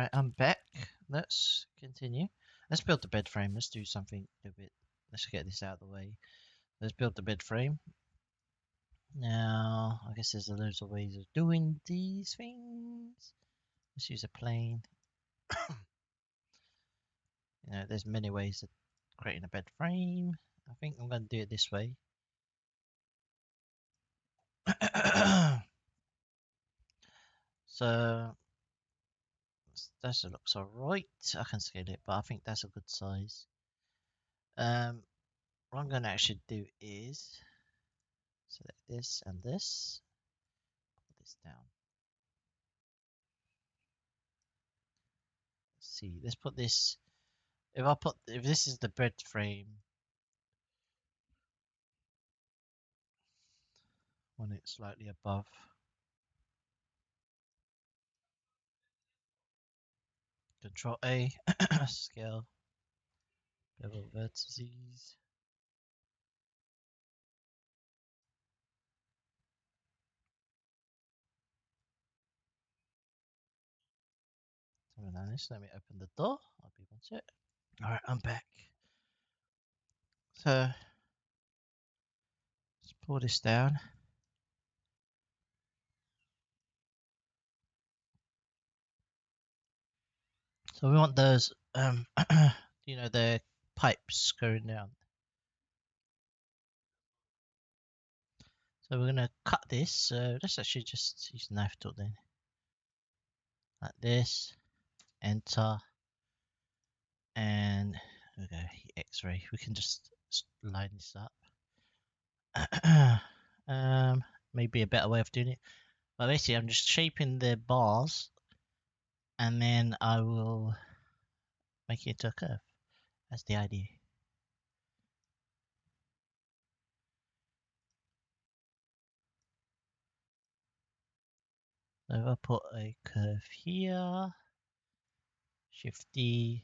Alright, I'm back. Let's continue. Let's build the bed frame. Let's do something a bit. Let's get this out of the way. Let's build the bed frame. Now, I guess there's loads of ways of doing these things. Let's use a plane. There's many ways of creating a bed frame. I think I'm going to do it this way. So, that looks alright. I can scale it, but I think that's a good size. What I'm going to actually do is select this and this. Put this down. Let's see. Let's put this. If this is the bed frame, when it's slightly above. Control A, scale, bevel vertices. Something like this. Let me open the door. I'll be one sec. Alright, I'm back. So let's pull this down. So we want those the pipes going down. So we're gonna cut this. So let's actually just use the knife tool then. Like this. Enter. And okay, X-ray. We can just line this up. Maybe a better way of doing it. But basically, I'm just shaping the bars, and then I will make it into a curve. That's the idea. So if I put a curve here, Shift D.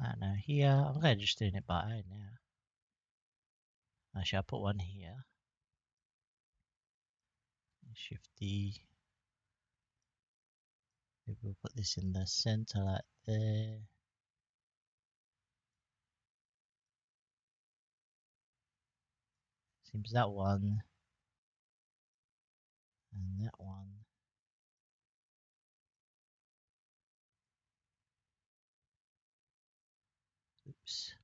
I don't know, here. I'm going to just doing it by eye now. Actually, I'll put one here. Shift D. Maybe we'll put this in the center like there. Seems that one. And that one. Oops.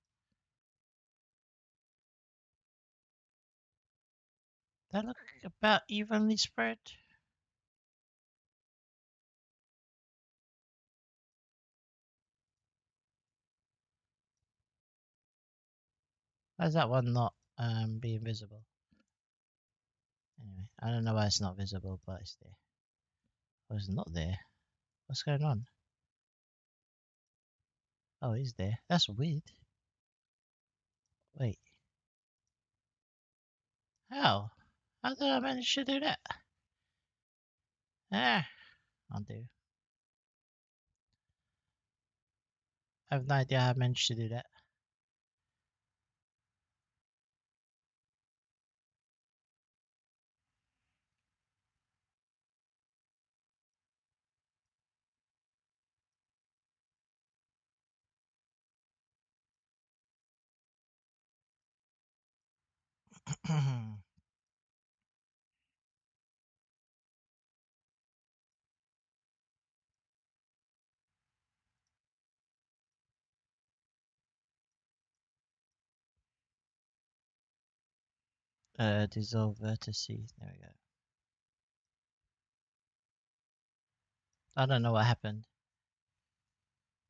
That look about evenly spread. Why is that one not being visible? Anyway, I don't know why it's not visible, but it's there. Oh, it's not there. What's going on? Oh, it's there. That's weird. Wait. How? How did I manage to do that? Ah, undo. I have no idea how I managed to do that. Dissolve vertices. There we go. I don't know what happened.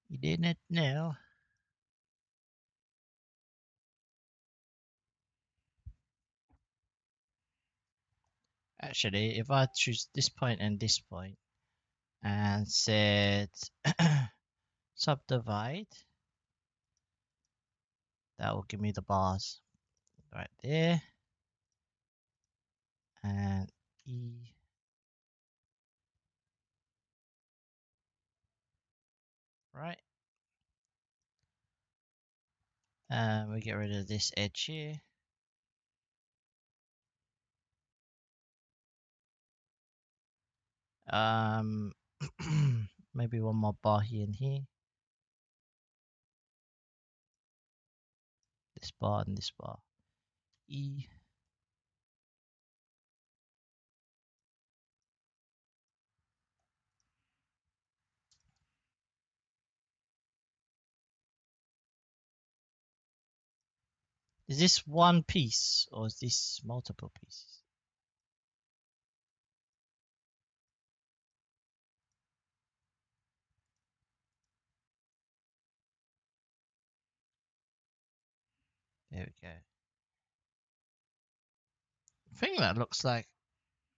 You didn't know. Actually, if I choose this point and this point and said subdivide, that will give me the bars right there. And E. Right. And we get rid of this edge here. Um, maybe one more bar here and here. This bar and this bar. E. Is this one piece or is this multiple pieces? There we go. I think that looks like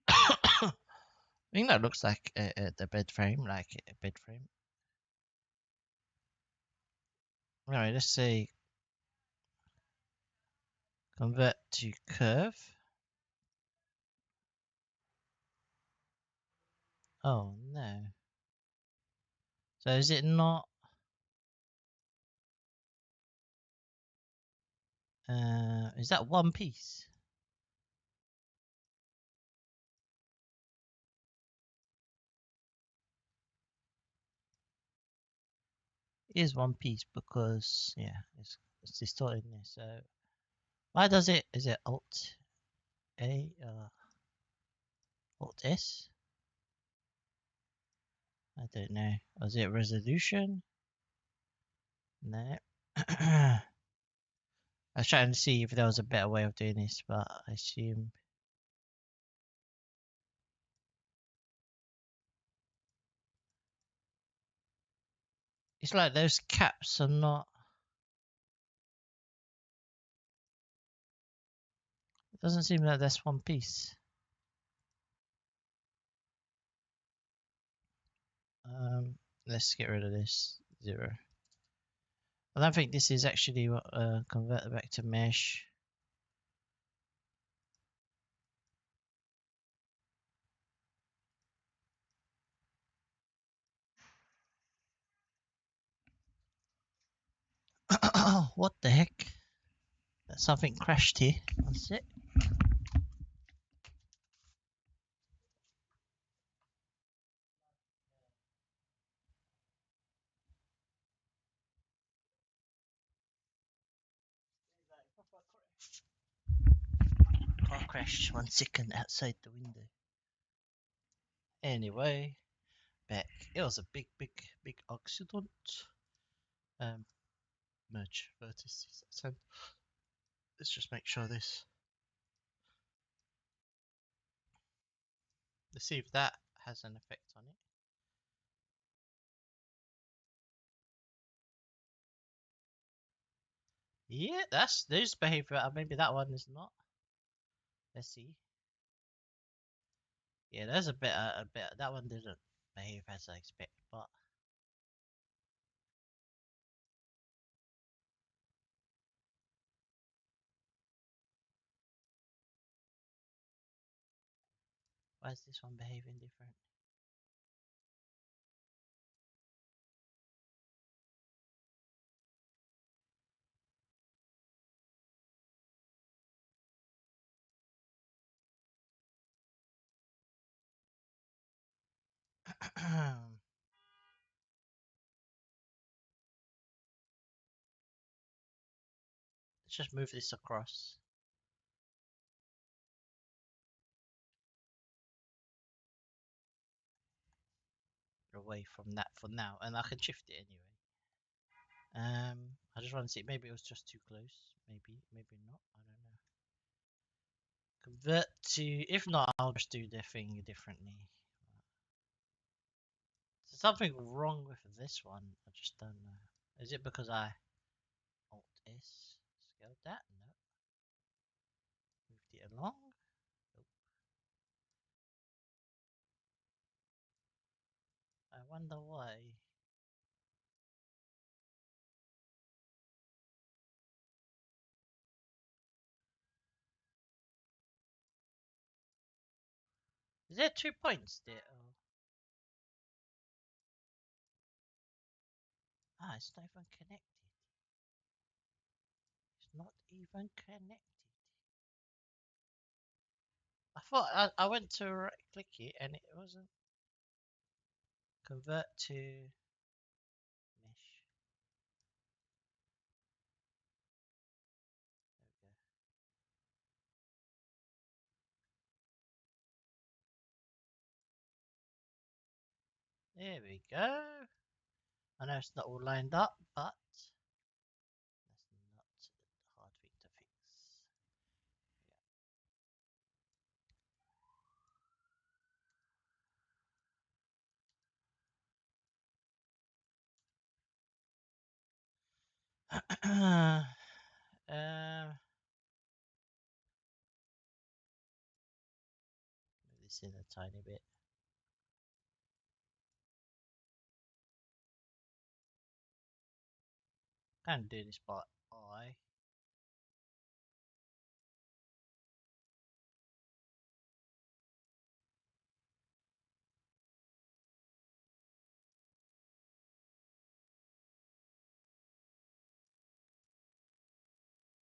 I think that looks like the bed frame, like a bed frame. Alright, let's say convert to curve. Oh no. So is it not is that one piece? It is one piece because yeah, it's distorted in there. So why does it is it Alt A Alt S? I don't know. Was it resolution? No. I was trying to see if there was a better way of doing this, but I assume it's like those caps are not. It doesn't seem like that's one piece. Let's get rid of this 0. I don't think this is actually what convert it back to mesh. What the heck? Something crashed here. That's it. Car crashed 1 second outside the window. Anyway, back. It was a big accident. Merge vertices. So let's just make sure this. Let's see if that has an effect on it. Yeah, that's those behavior. Maybe that one is not. Let's see. Yeah, there's a bit. That one didn't behave as I expect, but why is this one behaving different? Let's just move this across away from that for now, and I can shift it anyway. I just want to see. Maybe it was just too close. Maybe not. I don't know. Convert to. If not, I'll just do the thing differently. There's something wrong with this one. I just don't know. Is it because I Alt S scaled that? No. Moved it along. Nope. I wonder why. Is there 2 points there? Oh. Ah, it's not even connected. It's not even connected. I thought I went to right click it and it wasn't. Convert to mesh. There we go. I know it's not all lined up, but that's not a hard thing to fix. Yeah. Move this in a tiny bit. Can't do this by eye.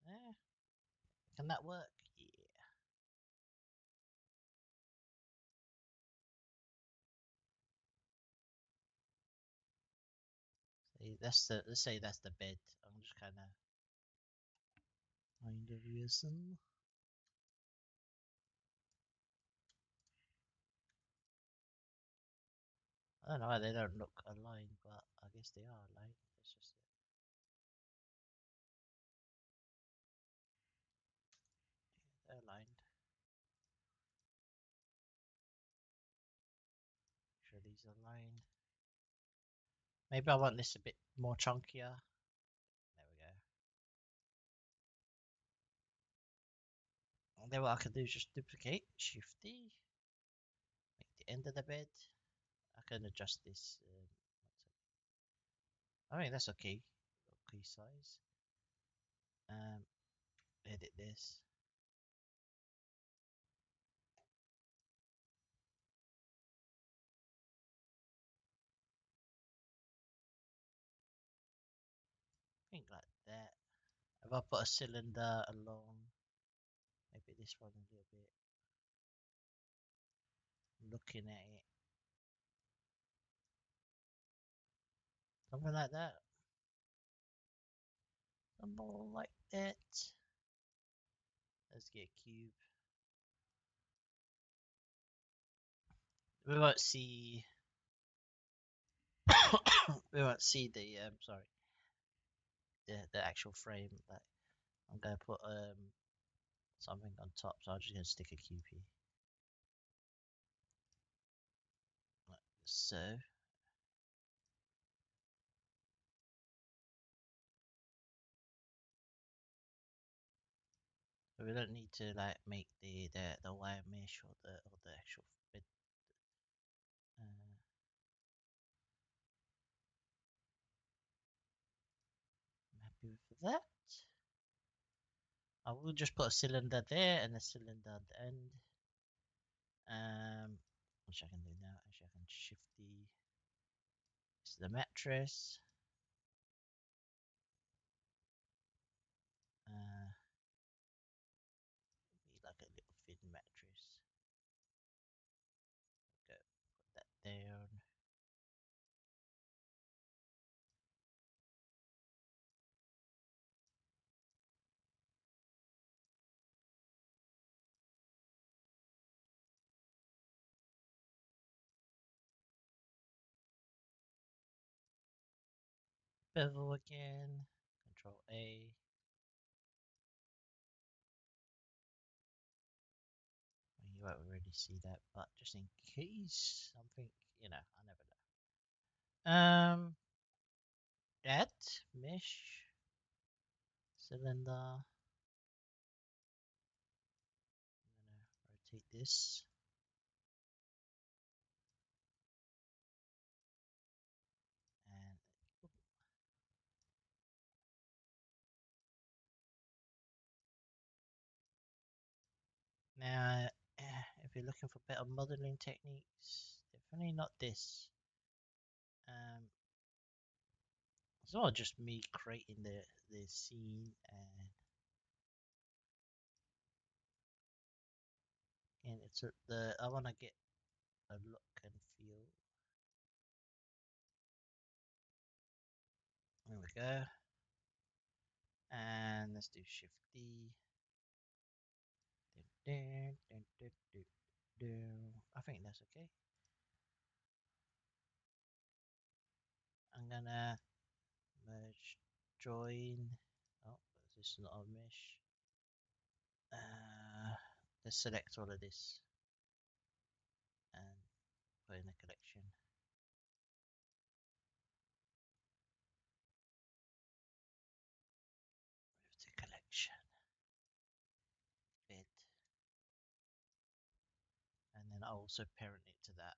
Yeah. Can that work? Yeah. See, that's the. Let's say that's the bed. I'm just kind of using. I don't know why they don't look aligned, but I guess they are aligned. It's just they're aligned. Make sure these are aligned. Maybe I want this a bit more chunkier. There we go. And then what I can do is just duplicate, Shift D, make the end of the bed. I can adjust this. I think that's okay. Okay size. Edit this. I think like that. If I put a cylinder along, maybe this one a little bit. Looking at it, something like that. Something like that. Let's get a cube. We won't see. We won't see the sorry, the actual frame. Like I'm gonna put something on top, so I'm just gonna stick a cube here, like so. But we don't need to like make the wire mesh or the actual bit. I'm happy with that. I will just put a cylinder there and a cylinder at the end. Which I can do now. Actually, I can shift this is the mattress. Be like a little thin mattress. Okay, put that down. Bevel again. Control A. You won't really see that, but just in case something, I never know. Add mesh cylinder. I'm gonna rotate this. And now, if you're looking for better modeling techniques, definitely not this. It's not just me creating the scene and it's I want to get a look and feel. There we go. And let's do Shift D. I think that's okay. I'm gonna merge join. Oh, this is not a mesh. Let's select all of this and put in a collection. Move to collection. Bid. And then I'll also parent it to that.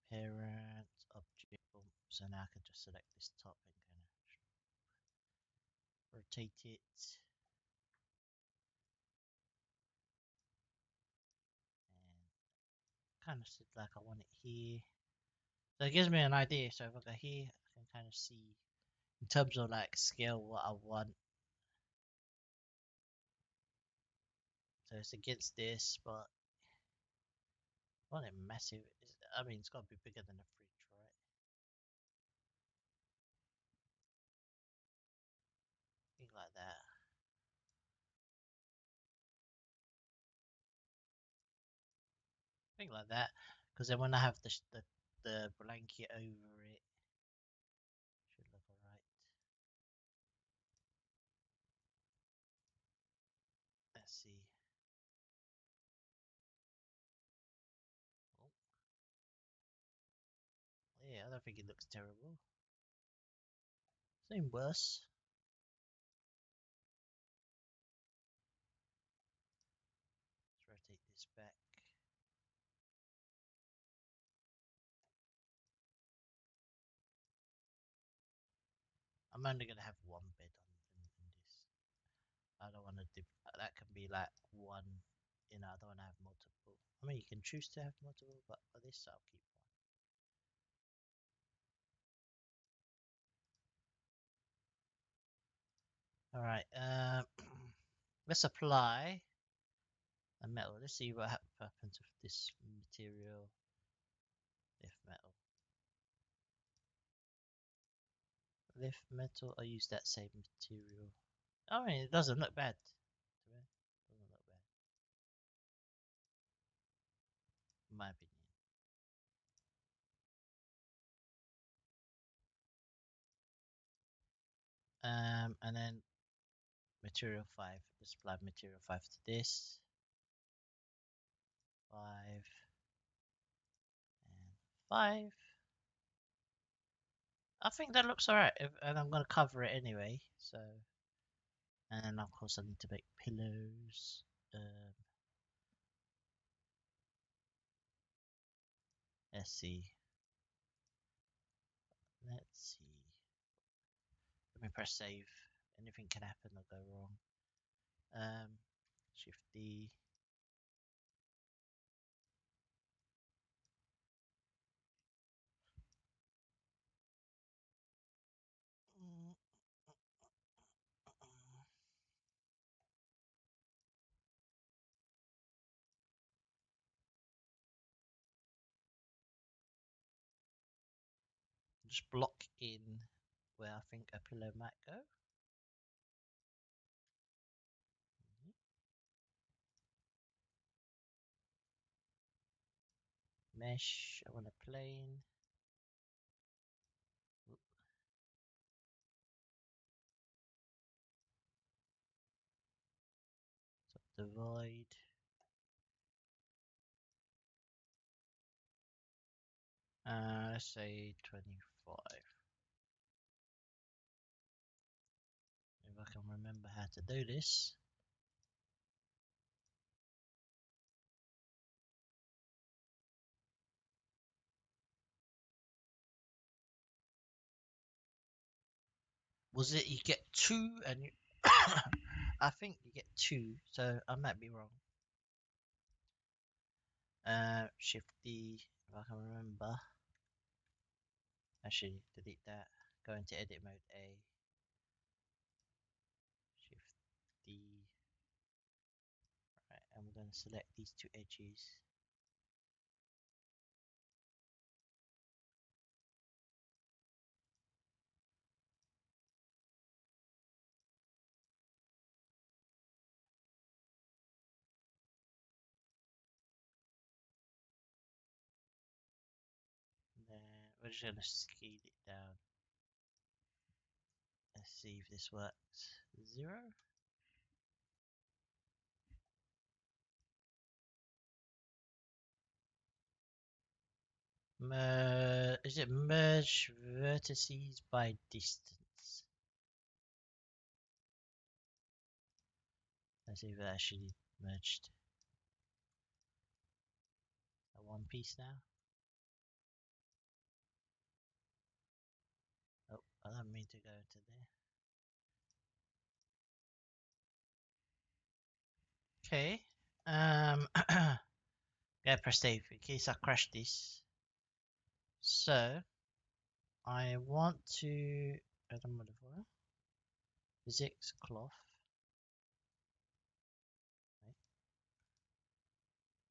Parent object. Boom. So now I can just select this top and kind of rotate it. And kind of sit like I want it here. So it gives me an idea. So if I go here, I can kind of see in terms of like scale what I want. So it's against this, but I want it massive. I mean, it's got to be bigger than a fridge, right? Think like that. Think like that, because then when I have the blanket over it, should look alright. Let's see. Oh, yeah, I don't think it looks terrible. Same worse. Let's rotate this back. I'm only gonna have one bed in this. I don't want to. That can be like one. You know, I don't want to have multiple. I mean, you can choose to have multiple, but for this, I'll keep one. All right. Let's apply a metal. Let's see what happens with this material. Lift metal. Lift metal. I use that same material. I mean, it doesn't look bad. Doesn't look bad, in my opinion. And then material 5. Let's apply material 5 to this. 5 and 5. I think that looks alright, and I'm going to cover it anyway. So, and of course I need to make pillows. Let's see. Let's see. Let me press save. Anything can happen or go wrong. Shift D. Just block in where I think a pillow might go. Mesh, I want a plane. Divide. Let's say 25. If I can remember how to do this. Was it you get 2 and you I think you get 2, so I might be wrong. Shift D, if I can remember. Actually, delete that. Go into edit mode A. Shift D. Right, and we're going to select these 2 edges. We're just gonna scale it down. Let's see if this works. 0. Is it merge vertices by distance? Let's see if it actually merged. A one piece now. Oh, I don't mean to go into there. Okay. Yeah, press save in case I crash this. So I want to add a modifier. Physics cloth. Right,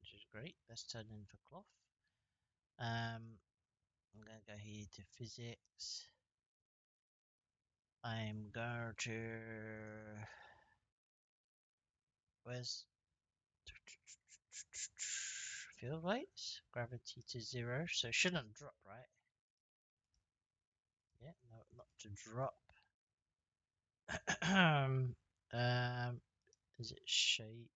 which is great. Let's turn in for cloth. I'm gonna go here to physics. I'm going to where's field weights? Gravity to 0, so it shouldn't drop, right? Yeah, no, not to drop. Is it shape?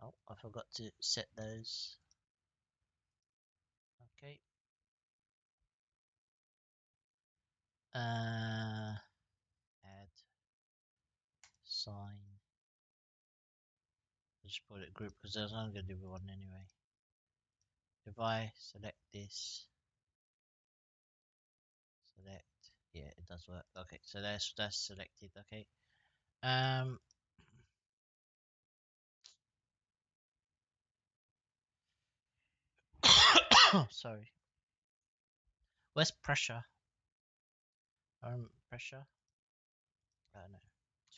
Oh, I forgot to set those. Okay. Add sign. I'll just put it group because I was only going to do one anyway. If I select this, select, yeah, it does work. Okay, so that's selected. Okay. Sorry. Where's pressure? Pressure. I don't know.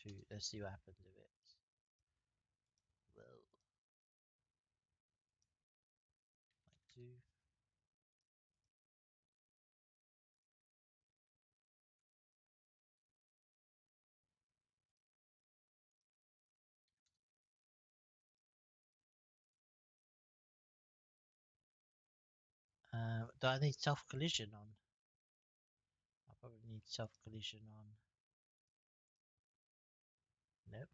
Two. Let's see what happens if it. Well, like 2. Do I need self collision on? I probably need self collision on. Nope.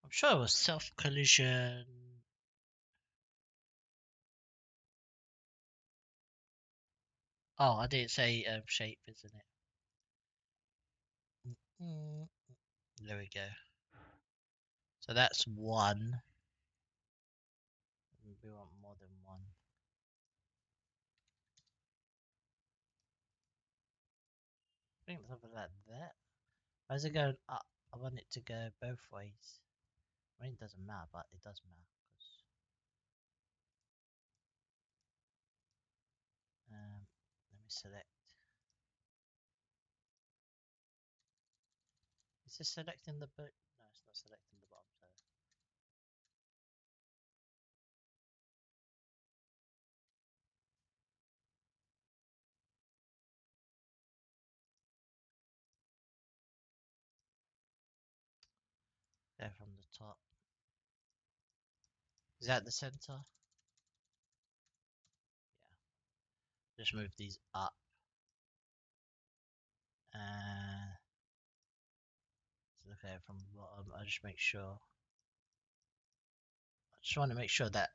I'm sure it was self collision. Oh, I didn't say shape, isn't it? There we go. So that's 1. We want more than 1. I think something like that. Why is it going up? I want it to go both ways. I mean, it doesn't matter, but it does matter. Let me select. Is this selecting the boot? No, it's not selecting the bottom. So there from the top. Is that the center? Yeah. Just move these up. And look at it from the bottom. I just make sure. I just want to make sure that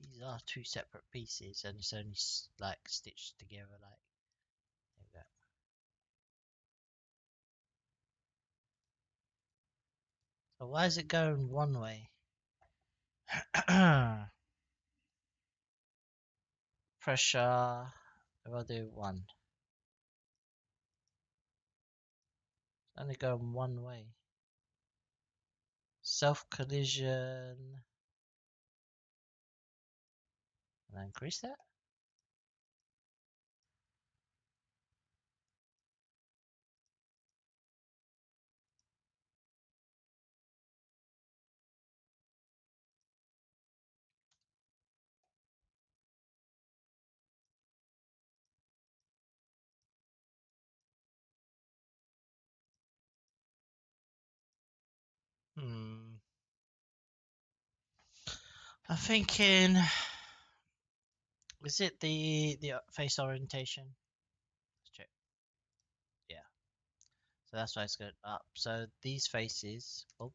these are 2 separate pieces and it's only like stitched together. Like there we go. So why is it going one way? Pressure. If I do 1, it's only going one way. Self collision. And I increase that. I'm thinking, is it the face orientation? Let's check. Yeah. So that's why it's going up. So these faces, oh,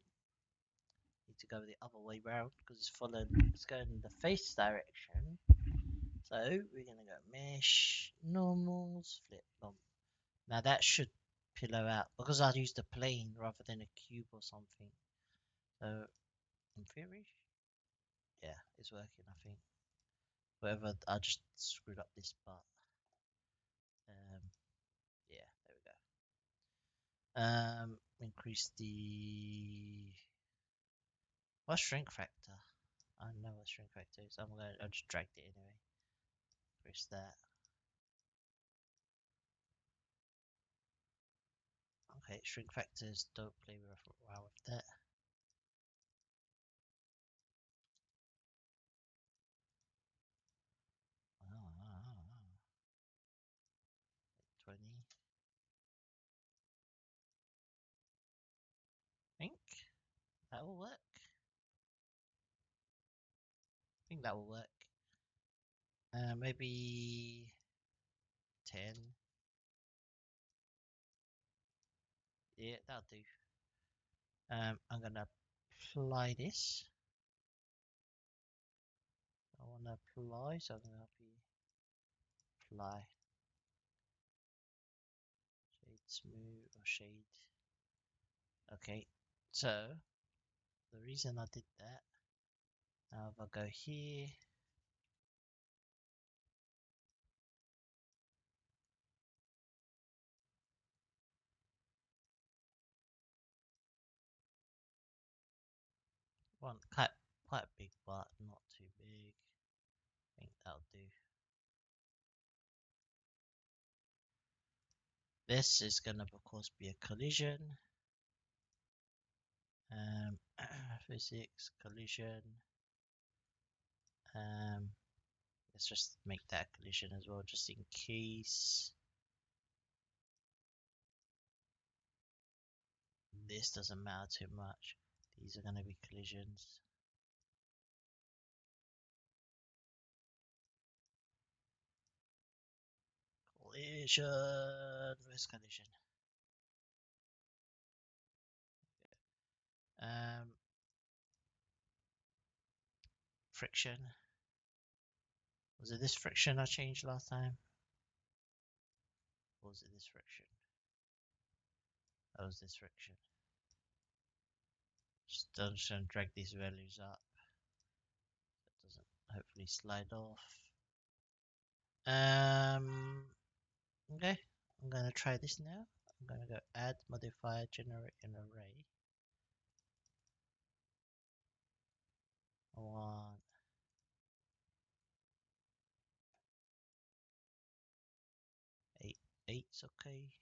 need to go the other way round because it's going in the face direction. So we're gonna go mesh, normals, flip bump. Now that should pillow out because I used a plane rather than a cube or something. So in theory, yeah, it's working. I think. Whatever, I just screwed up this part. Yeah, there we go. Increase the what shrink factor? I don't know what shrink factor is. I'll just drag it anyway. Press that. Okay, shrink factors. Don't play around with that. Oh, 20. Think that will work. I think that will work. Maybe 10. Yeah, that'll do. I'm gonna apply this. I wanna apply, so I'm gonna apply shade smooth or shade. Okay, so the reason I did that, now if I go here, want quite a big but not too big. I think that'll do. This is gonna of course be a collision. Physics collision. Let's just make that collision as well, just in case this doesn't matter too much. These are gonna be collisions. Collision. Where's collision? Um, friction. Was it this friction I changed last time? Or was it this friction? That was this friction. Just gonna drag these values up. That doesn't hopefully slide off. Okay, I'm gonna try this now. I'm gonna go add, modify, generate an array. I want 8, 8's okay.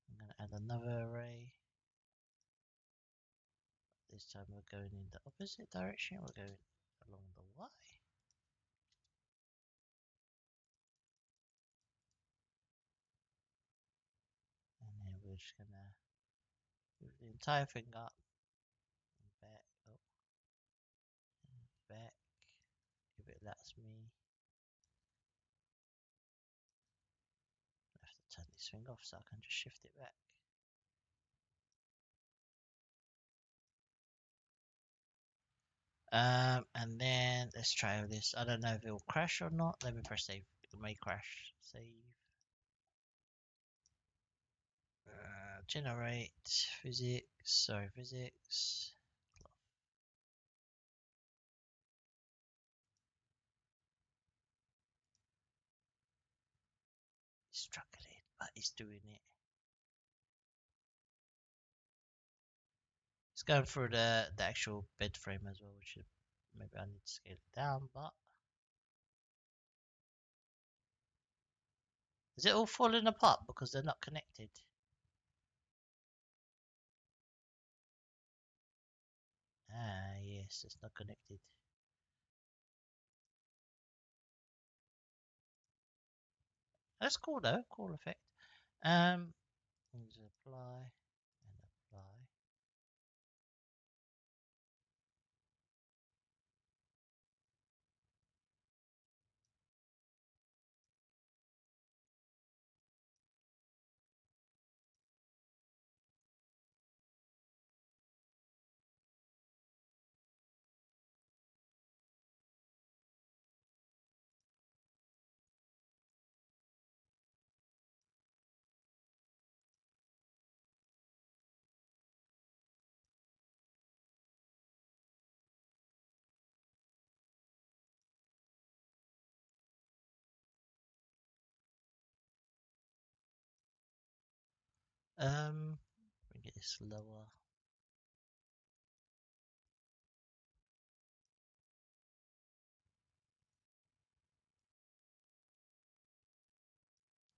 I'm gonna add another array. This time we're going in the opposite direction. We're going along the Y. And then we're just gonna move the entire thing up and back, up, and back, if it lets me. I have to turn this thing off so I can just shift it back. And then let's try this. I don't know if it will crash or not. Let me press save. It may crash. Save. Generate physics. Sorry, physics. It's struggling, but it's doing it. It's going through the actual bed frame as well, which maybe I need to scale it down, but is it all falling apart because they're not connected? Ah, yes, it's not connected. That's cool though, cool effect. Apply and apply. Bring it this lower.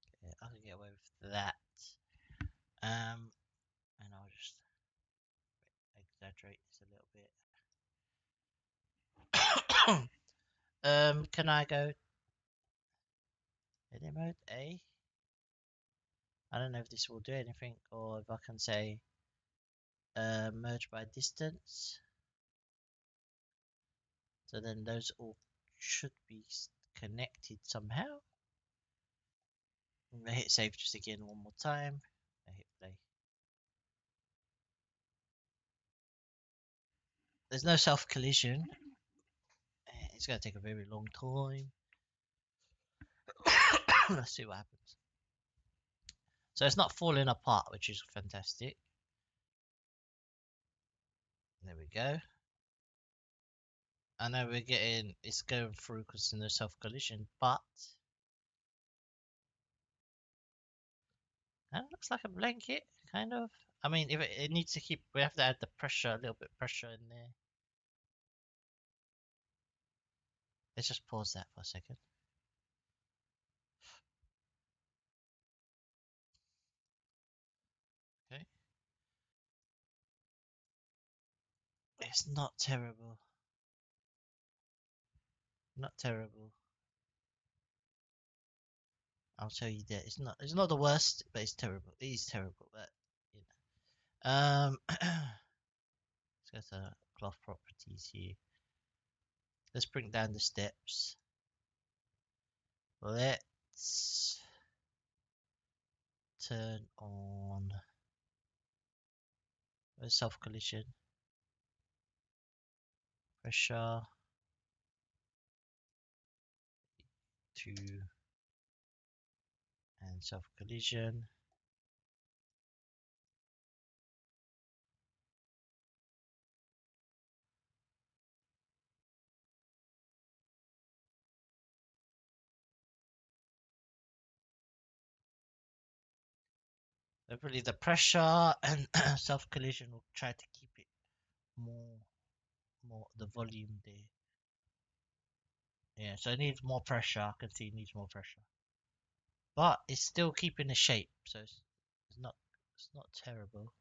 Okay, I can get away with that. And I'll just exaggerate this a little bit. Can I go edit mode A? I don't know if this will do anything, or if I can say merge by distance. So then those all should be connected somehow. I'm gonna hit save just again one more time. I hit play. There's no self collision. It's gonna take a very long time. Let's see what happens. So it's not falling apart, which is fantastic. There we go. I know it's going through because there's no self collision, but that looks like a blanket, kind of. I mean, if it needs to keep, we have to add the pressure, a little bit of pressure in there. Let's just pause that for a second. Okay. It's not terrible. Not terrible. I'll tell you that it's not the worst, but it's terrible. It is terrible, but you know. Let's go to cloth properties here. Let's bring down the steps. Let's turn on self collision, pressure to, and self collision. Hopefully the pressure and self collision will try to keep it more the volume there. Yeah, so it needs more pressure. I can see it needs more pressure, but it's still keeping the shape, so it's not it's not terrible.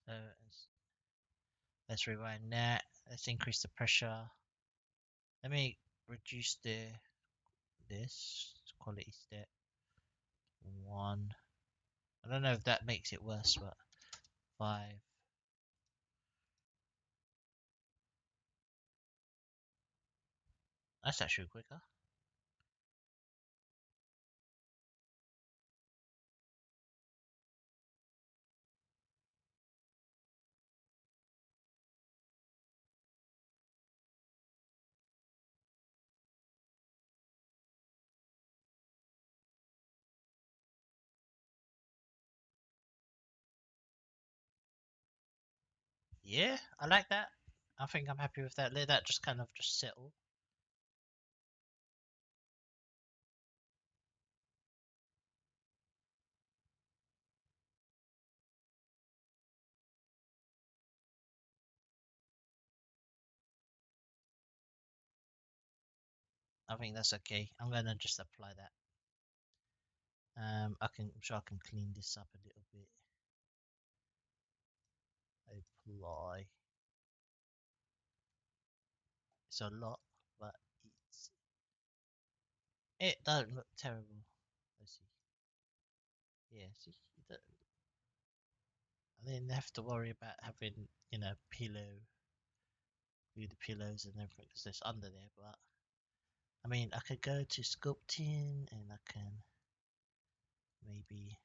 So let's rewind that. Let's increase the pressure. Let me reduce this quality step 1. I don't know if that makes it worse, but 5. That's actually quicker. Yeah, I like that. I think I'm happy with that. Let that just kind of just settle. I think that's okay. I'm gonna just apply that. I'm sure I can clean this up a little bit. Apply. It's a lot, but it doesn't look terrible. Let's see. Yeah, see, I didn't have to worry about having, pillow, with the pillows and everything because it's under there. But I mean, I could go to sculpting and I can maybe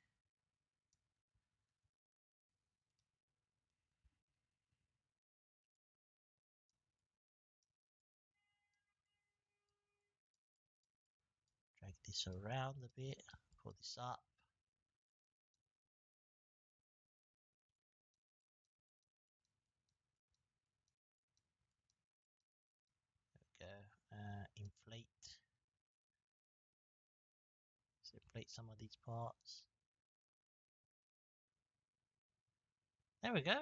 drag this around a bit, pull this up. Go. template some of these parts. There we go.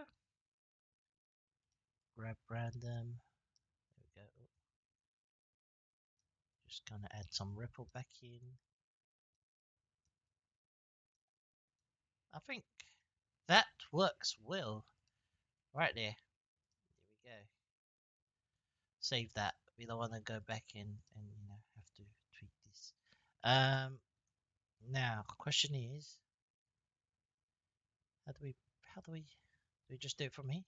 Grab random. There we go. Just gonna add some ripple back in. I think that works well. Right there. There we go. Save that. We don't want to go back in and have to tweak this. Now question is, how do we just do it from here?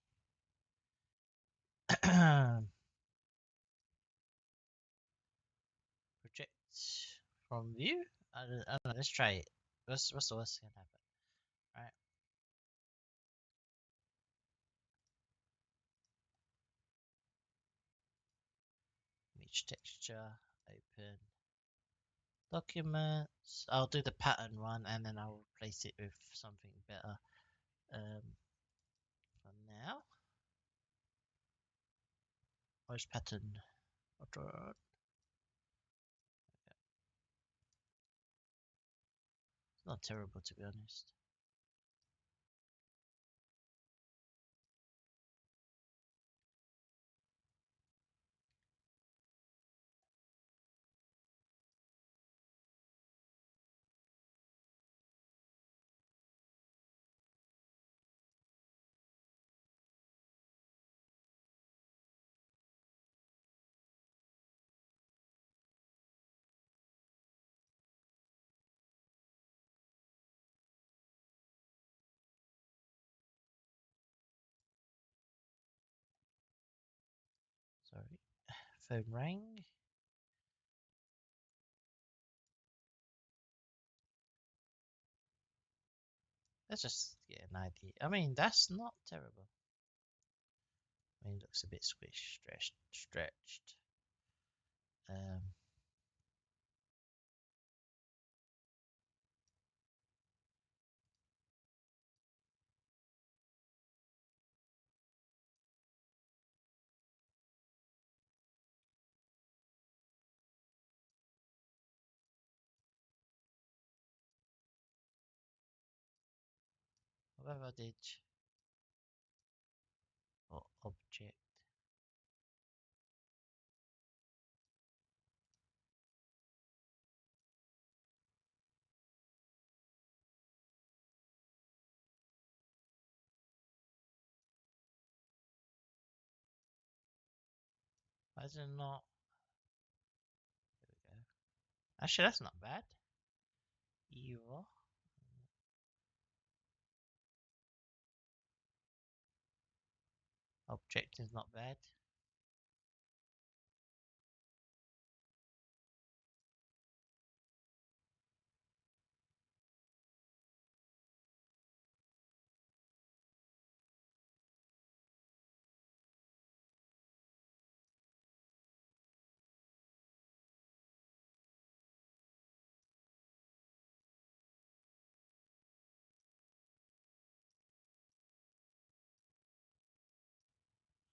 Project from view. I don't know. Let's try it. What's the worst that can happen? Right. Image texture. Open. Documents. I'll do the pattern one and then I'll replace it with something better. For now. Where's pattern? Okay. It's not terrible, to be honest. Sorry. Phone rang. Let's just get an idea. I mean, that's not terrible. I mean, it looks a bit squished, stretched. Whatever did or object. Why is it not? There we go. Actually, that's not bad. Either. Object is not bad.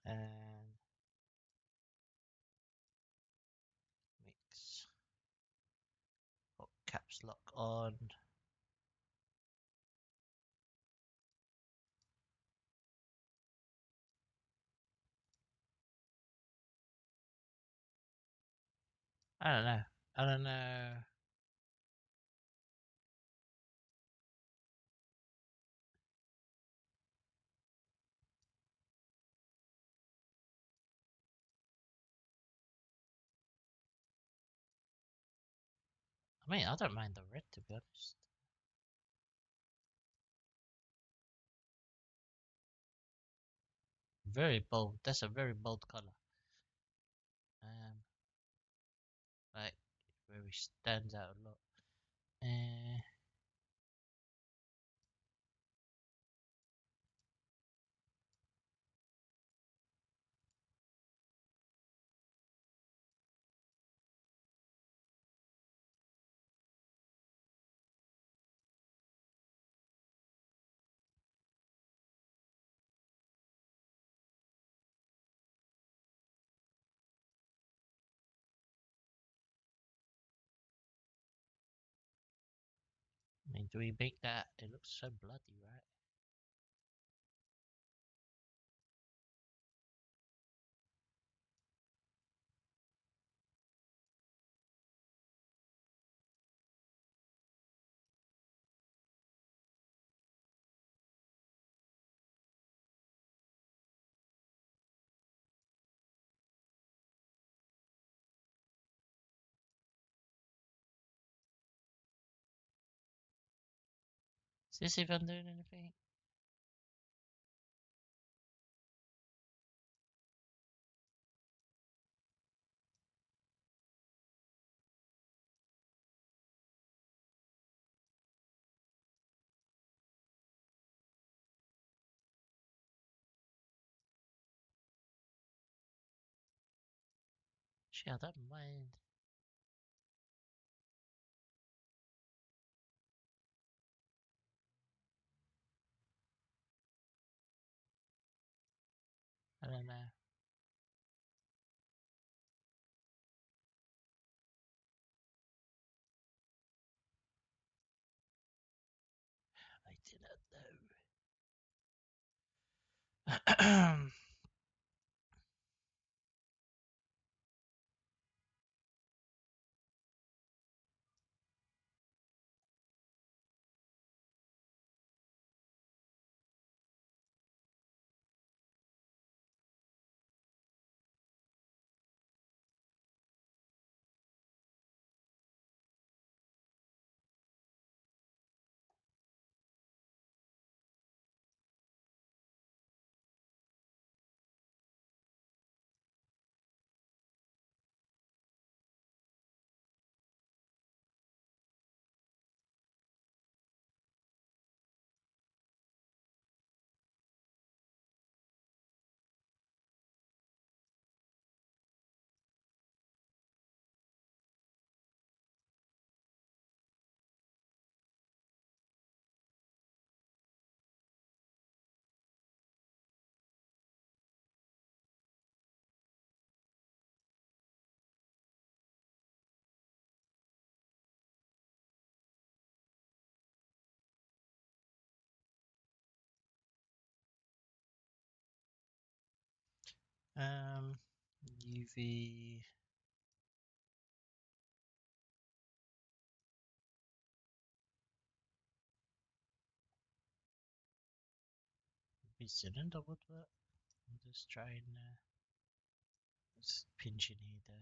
And mix. Put caps lock on. I don't know. I don't know. I mean, I don't mind the red, to be honest. Very bold. That's a very bold color. Like, very stands out a lot. Do we make that? It looks so bloody, right? Is this even doing anything? Shit, I don't mind. I don't know. I do not know. um, UV. Cylinder would work. I'm just trying. Just pinching here though.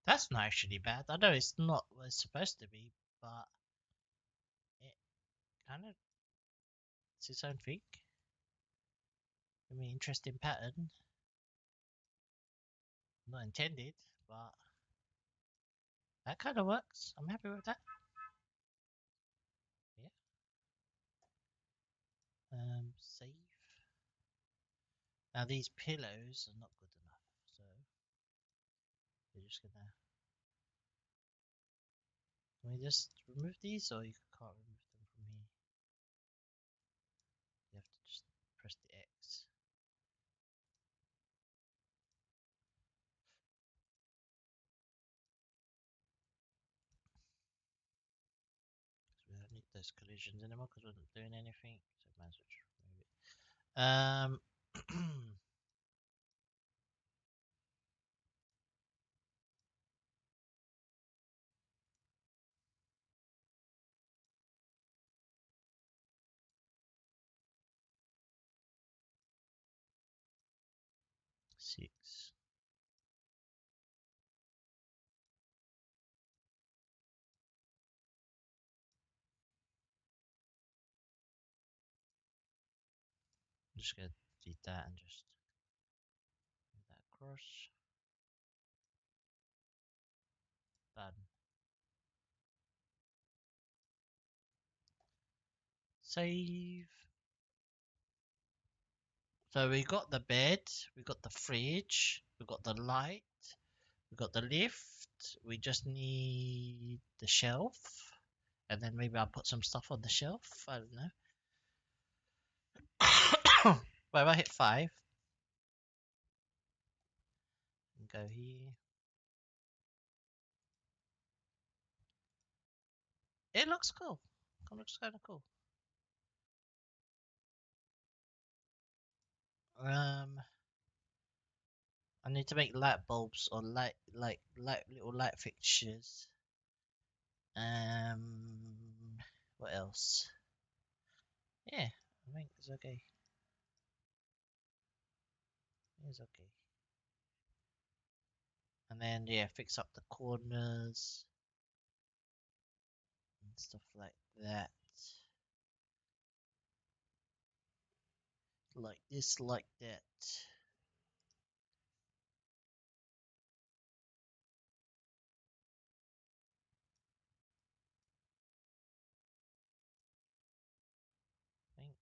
That's not actually bad. I know it's not what it's supposed to be, but it kind of it's its own thing. I mean, interesting pattern. Not intended, but that kind of works. I'm happy with that. Yeah. Save. Now these pillows are not good enough, so we're just gonna. Can we just remove these, or you can't remove them from here? You have to just press the X. We don't need those collisions anymore because we're not doing anything, so might as well just remove it. 6. I'm just gonna delete that and just move that across. Done. Save. So we got the bed, we got the fridge, we got the light, we got the lift. We just need the shelf, and then maybe I'll put some stuff on the shelf. I don't know. But if I hit 5, go here. It looks cool. It looks kind of cool. I need to make light bulbs or light little light fixtures. What else? Yeah, I think it's okay. It's okay. And then yeah, fix up the corners and stuff like that. Like this, like that. I think.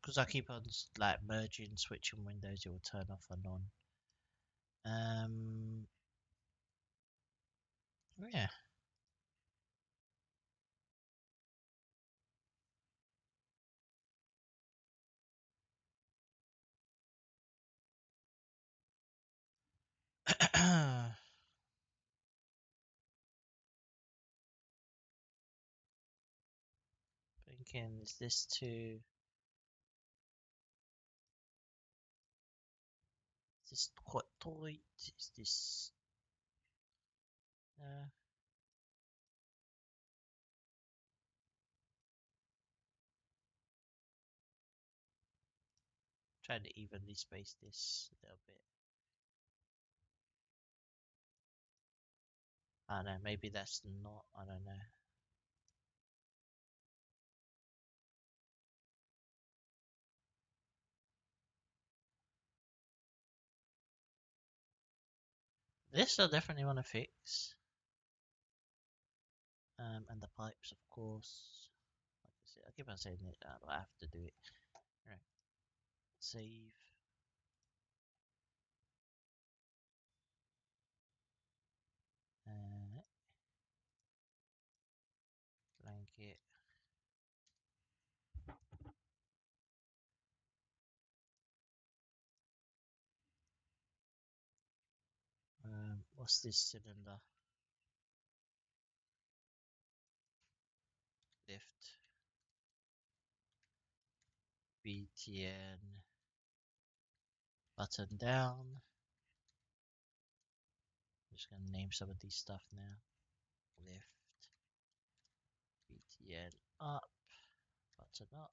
Because I keep on like merging, switching windows, it will turn off and on. Yeah. Thinking, is this too? Is this quite tight? Is this? Trying to evenly space this a little bit. I don't know. Maybe that's not. I don't know. This I definitely want to fix. And the pipes, of course. Like I said, I keep on saying it, but I have to do it. Right. Save. Blanket. What's this cylinder? Lift. BTN. Button down. I'm just gonna name some of these stuff now. Lift. BTN up. Button up.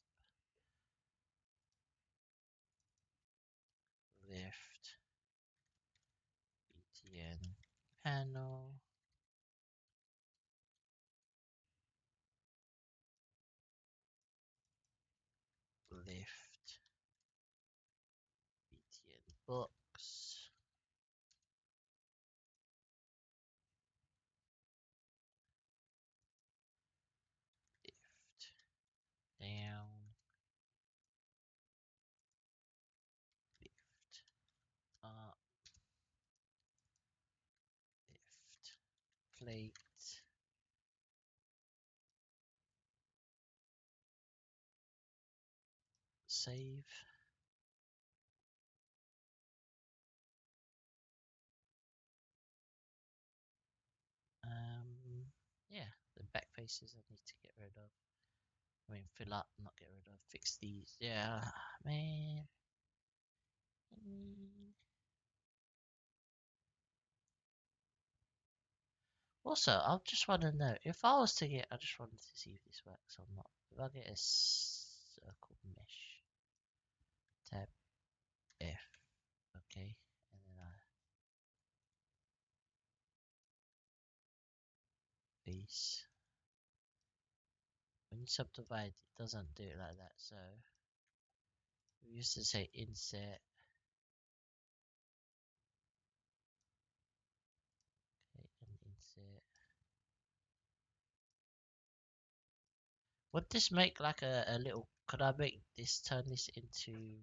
Lift. BTN panel. Lift. BTN box. Lift. Down. Lift. Up. Lift. Plate. Save. Yeah, the back faces I need to get rid of. I mean, fill up, not get rid of. Fix these. Yeah, man. Also, I just want to know if I was to get. I just wanted to see if this works or not. If I get a circle mesh, tab F, okay, and then I face. When you subdivide, it doesn't do it like that. So we used to say insert. Okay, and insert. Would this make like a little? Could I make this? Turn this into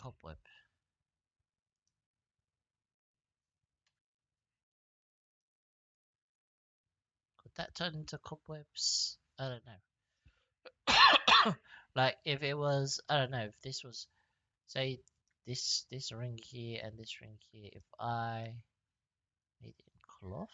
cobweb. that turn into cobwebs? I don't know. Like if it was, I don't know, if this was, say, this ring here and this ring here. If I made it in cloth,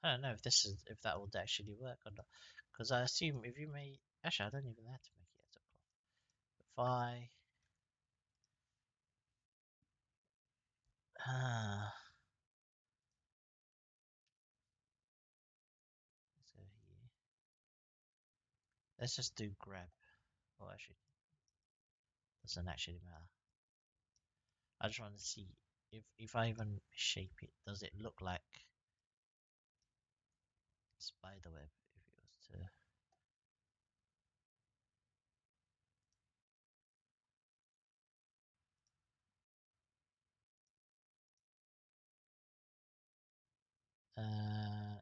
I don't know if this is if that would actually work or not. Because I assume if you made, actually, I don't even have to make it as a cloth. If I let's go here. Let's just do grab. Oh, actually, doesn't actually matter. I just want to see if I even shape it, does it look like spider web if it was to.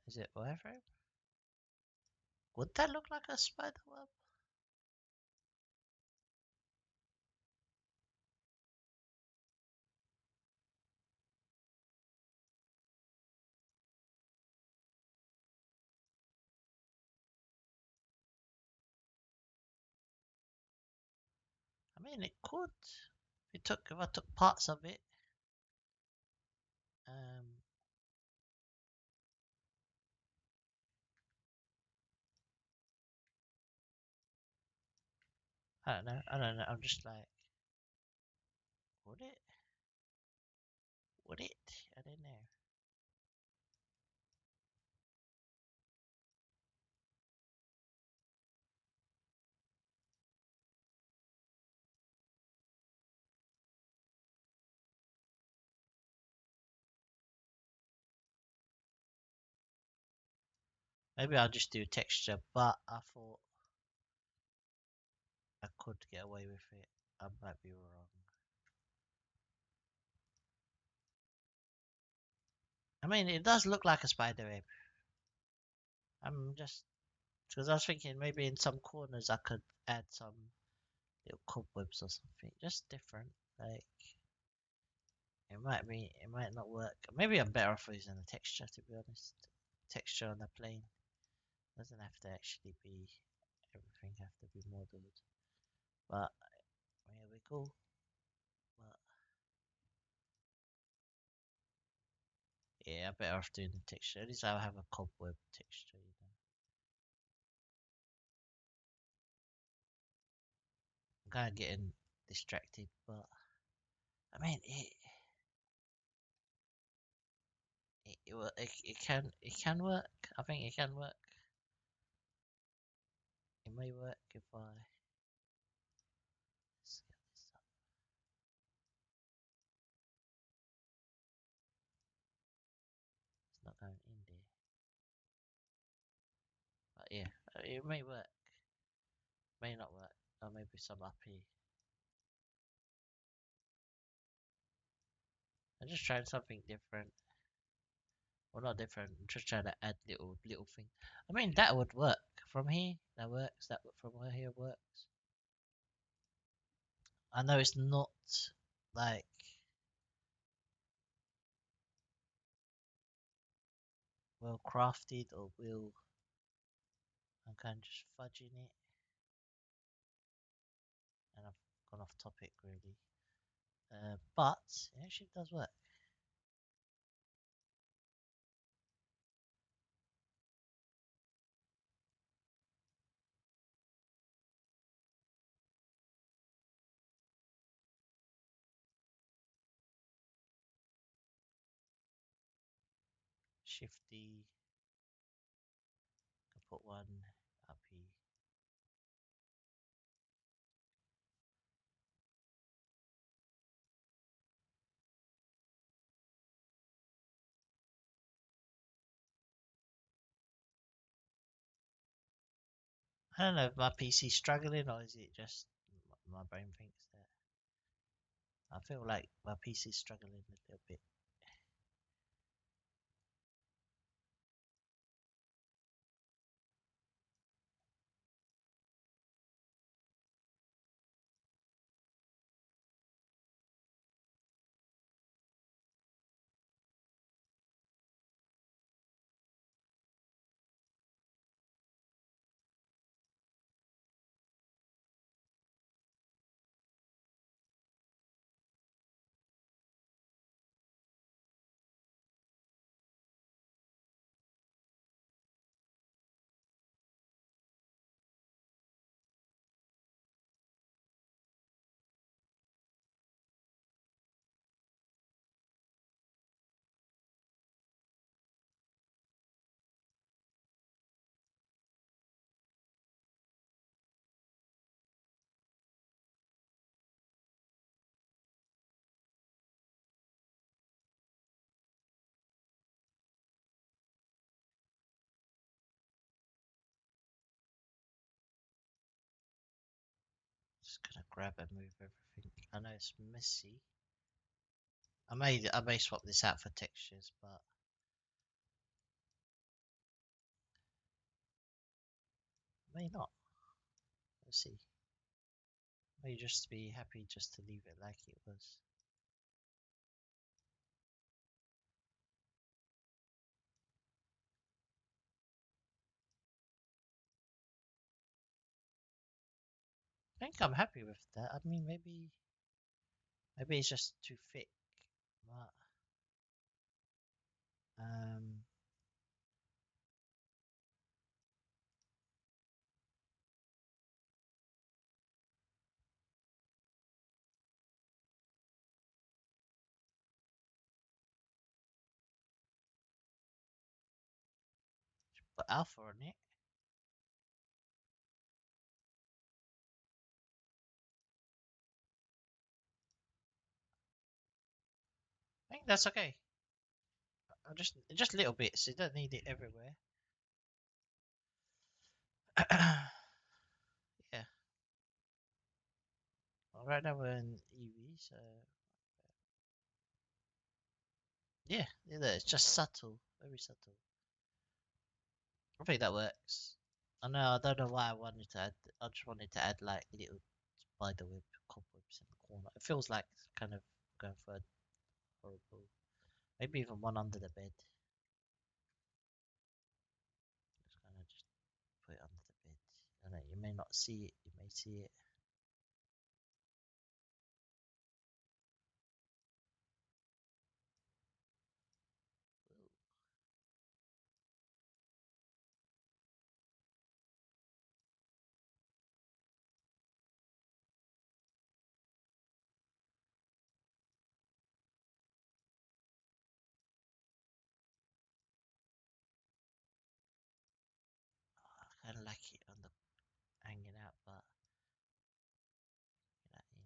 Is it wireframe? Would that look like a spider web? I mean, it could. If I took parts of it, um, I don't know. I don't know. I'm just like, would it? Would it? I don't know. Maybe I'll just do texture, but I thought I could get away with it. I might be wrong. I mean, it does look like a spider web. I'm just because I was thinking maybe in some corners I could add some little cobwebs or something, just different. Like it might not work. Maybe I'm better off using the texture to be honest. Texture on the plane doesn't have to actually be everything have to be modeled. But here we go. But yeah, I'm better off doing the texture. At least I'll have a cobweb texture, you know. I'm kind of getting distracted, but I mean it can work. I think it can work. It may work if I scale this up. It's not going in there, but yeah, it may work. May not work. Or maybe some up here. I'm just trying something different. Well, not different. I'm just trying to add little thing. I mean, that would work from here. That works. That from where here works. I know it's not like well crafted or will. I'm kind of just fudging it, and I've gone off topic really. But it actually does work. Shifty. Can put one up here. I don't know if my PC's struggling or is it just my brain thinks that. I feel like my PC's struggling a little bit. Just gonna grab and move everything. I know it's messy. I may swap this out for textures, but may not. Let's see. May just be happy just to leave it like it was. I think I'm happy with that. I mean, maybe it's just too thick, but um, put alpha on it. I think that's okay. I just little bits. You don't need it everywhere. Yeah. Well, right now we're in EV, so yeah, it's just subtle, very subtle. I think that works. I know. I don't know why I wanted to add. I just wanted to add like little spiderweb cobwebs in the corner. It feels like kind of going for a horrible. Maybe even one under the bed. Just put it under the bed. I know you may not see it. You may see it. Ooh. I kind of like it on the hanging out, but that in.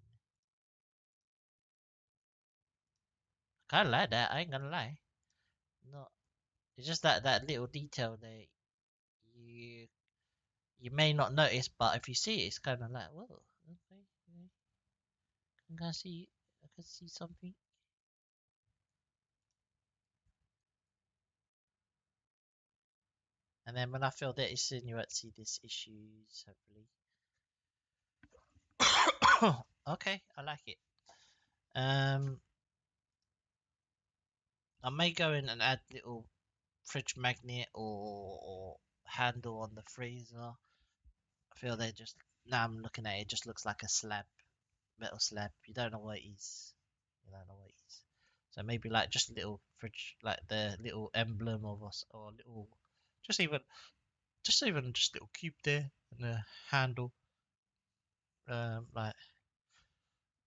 I kind of like that. I ain't gonna lie. Not. It's just that little detail that you you may not notice, but if you see it, it's kind of like, whoa, okay, okay. I can see, I can see something. And then when I feel that it's in, you won't see these issues, hopefully. Okay, I like it. Um, I may go in and add little fridge magnet or handle on the freezer. I feel they just now I'm looking at it, it just looks like a slab, metal slab. You don't know what it is. You don't know what it is. So maybe like just a little fridge, like the little emblem of us, or little, just even, just little cube there and a handle. Like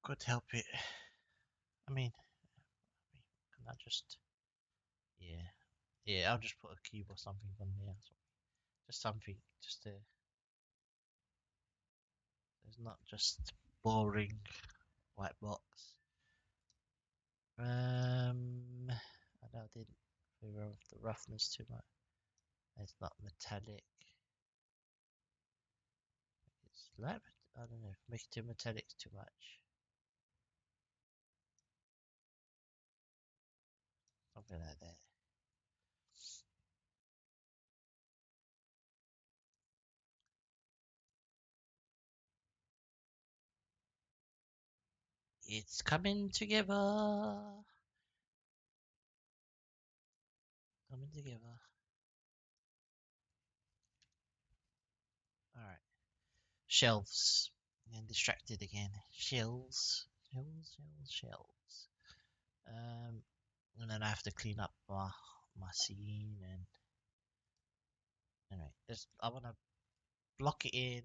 could help it. I mean, can I just, yeah, yeah. I'll just put a cube or something on there. Just something, just to. It's not just boring white box. I know I didn't figure out the roughness too much. It's not metallic. It's like, I don't know, make it too metallic is too much. Something like that. It's coming together. Coming together. Alright. Shelves. And distracted again. Shelves. Shelves. Um, and then I have to clean up my scene and anyway, I want to block it in.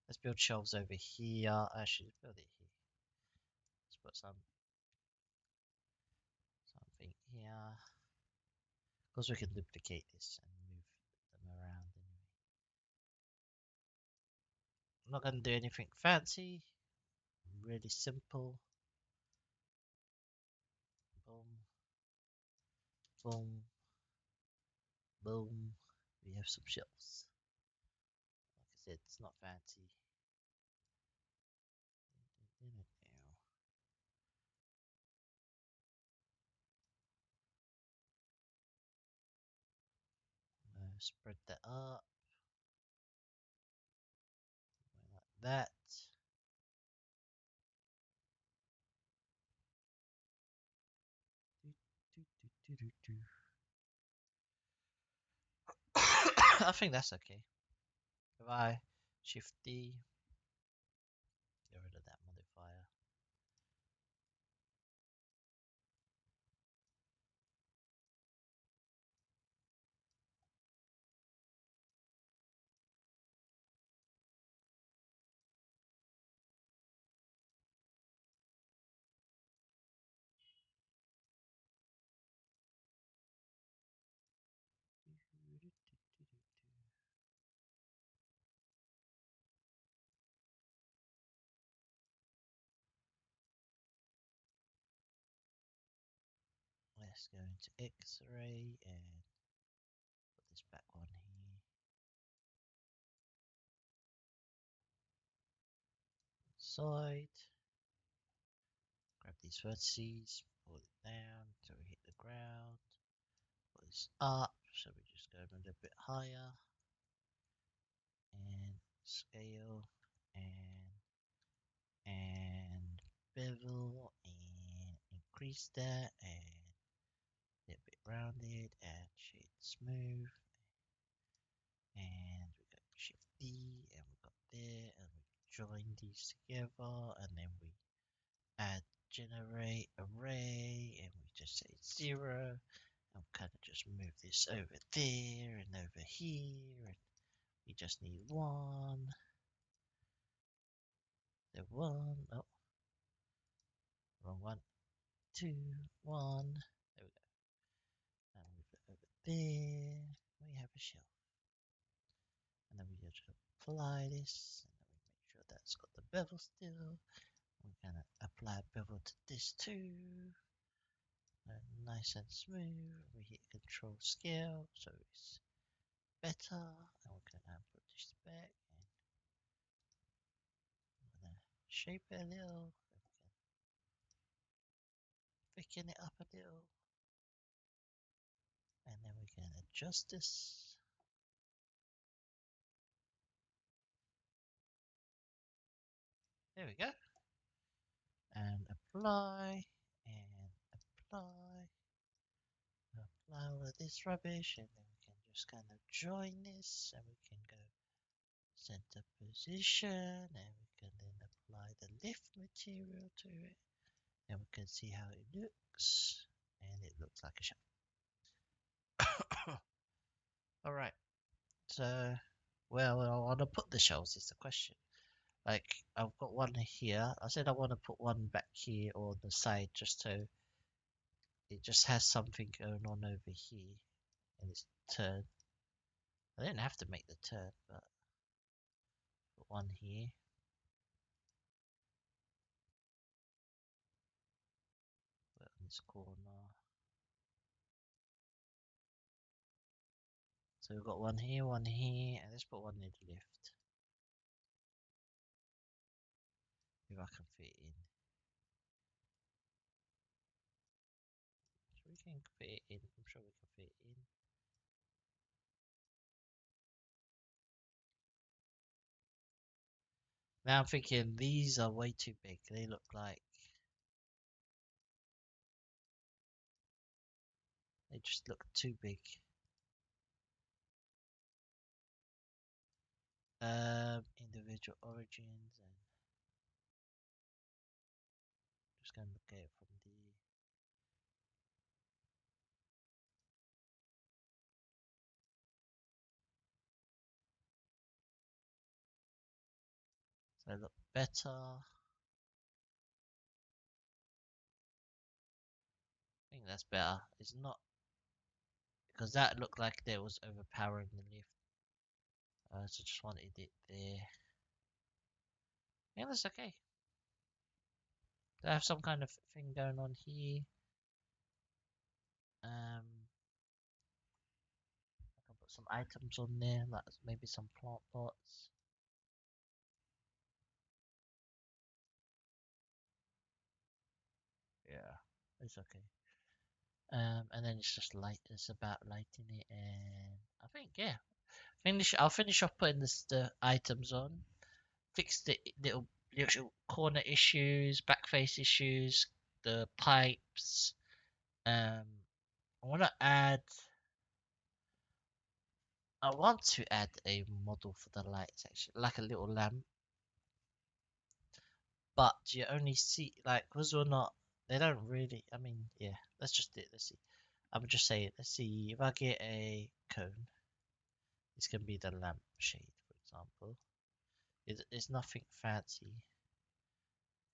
Let's build shelves over here. Actually, let's build it here. Let's put something here. Because we can duplicate this and move them around anyway. I'm not going to do anything fancy. Really simple. Boom. Boom. Boom. We have some shelves. said, it's not fancy. Spread that up. Like that. I think that's okay. If I Shift D, get rid of that modifier. Let's go into X-ray and put this back on here. Side. Grab these vertices, pull it down till we hit the ground. Pull this up, so we just go a little bit higher. And scale and bevel and increase that and a bit rounded and shade smooth. And we got Shift D and we got there and we join these together and then we add generate array and we just say 0 and kind of just move this over there and over here and we just need one. The one, oh, wrong one, 2, 1. There we go. And move it over there. We have a shelf. And then we just apply this. And then we make sure that's got the bevel still. We're gonna apply bevel to this too. Nice and smooth. We hit control scale, so it's better. And we're gonna put this back and we're gonna shape it a little. Thicken it up a little. And then we can adjust this. There we go. And apply and apply. Apply all of this rubbish, and then we can just kind of join this, and we can go center position, and we can then apply the lift material to it, and we can see how it looks, and it looks like a shell. All right, so where I want to put the shells is the question. Like I've got one here. I said I want to put one back here or on the side, just so it just has something going on over here in its turn. I didn't have to make the turn, but put one here. Put it in this corner. So we've got one here, and let's put one near the lift. If I can fit it in. So we can fit it in. I'm sure we can fit it in. Now I'm thinking these are way too big. They look like they just look too big. Individual origins and just gonna look at it from the so they look better. I think that's better. It's not because that looked like there was overpowering the lift. So just wanted it there. Yeah, that's okay. I have some kind of thing going on here. I can put some items on there, like maybe some plant pots. It's okay. And then it's just light. It's about lighting it, and I think yeah, I'll finish off putting the items on. Fix the little corner issues, back face issues, the pipes. Um, I want to add. I want to add a model for the lights actually, like a little lamp. But you only see like because we're not. They don't really. I mean, yeah. Let's just do it. Let's see. I would just say, let's see if I get a cone. It's gonna be the lamp shade, for example. It's nothing fancy.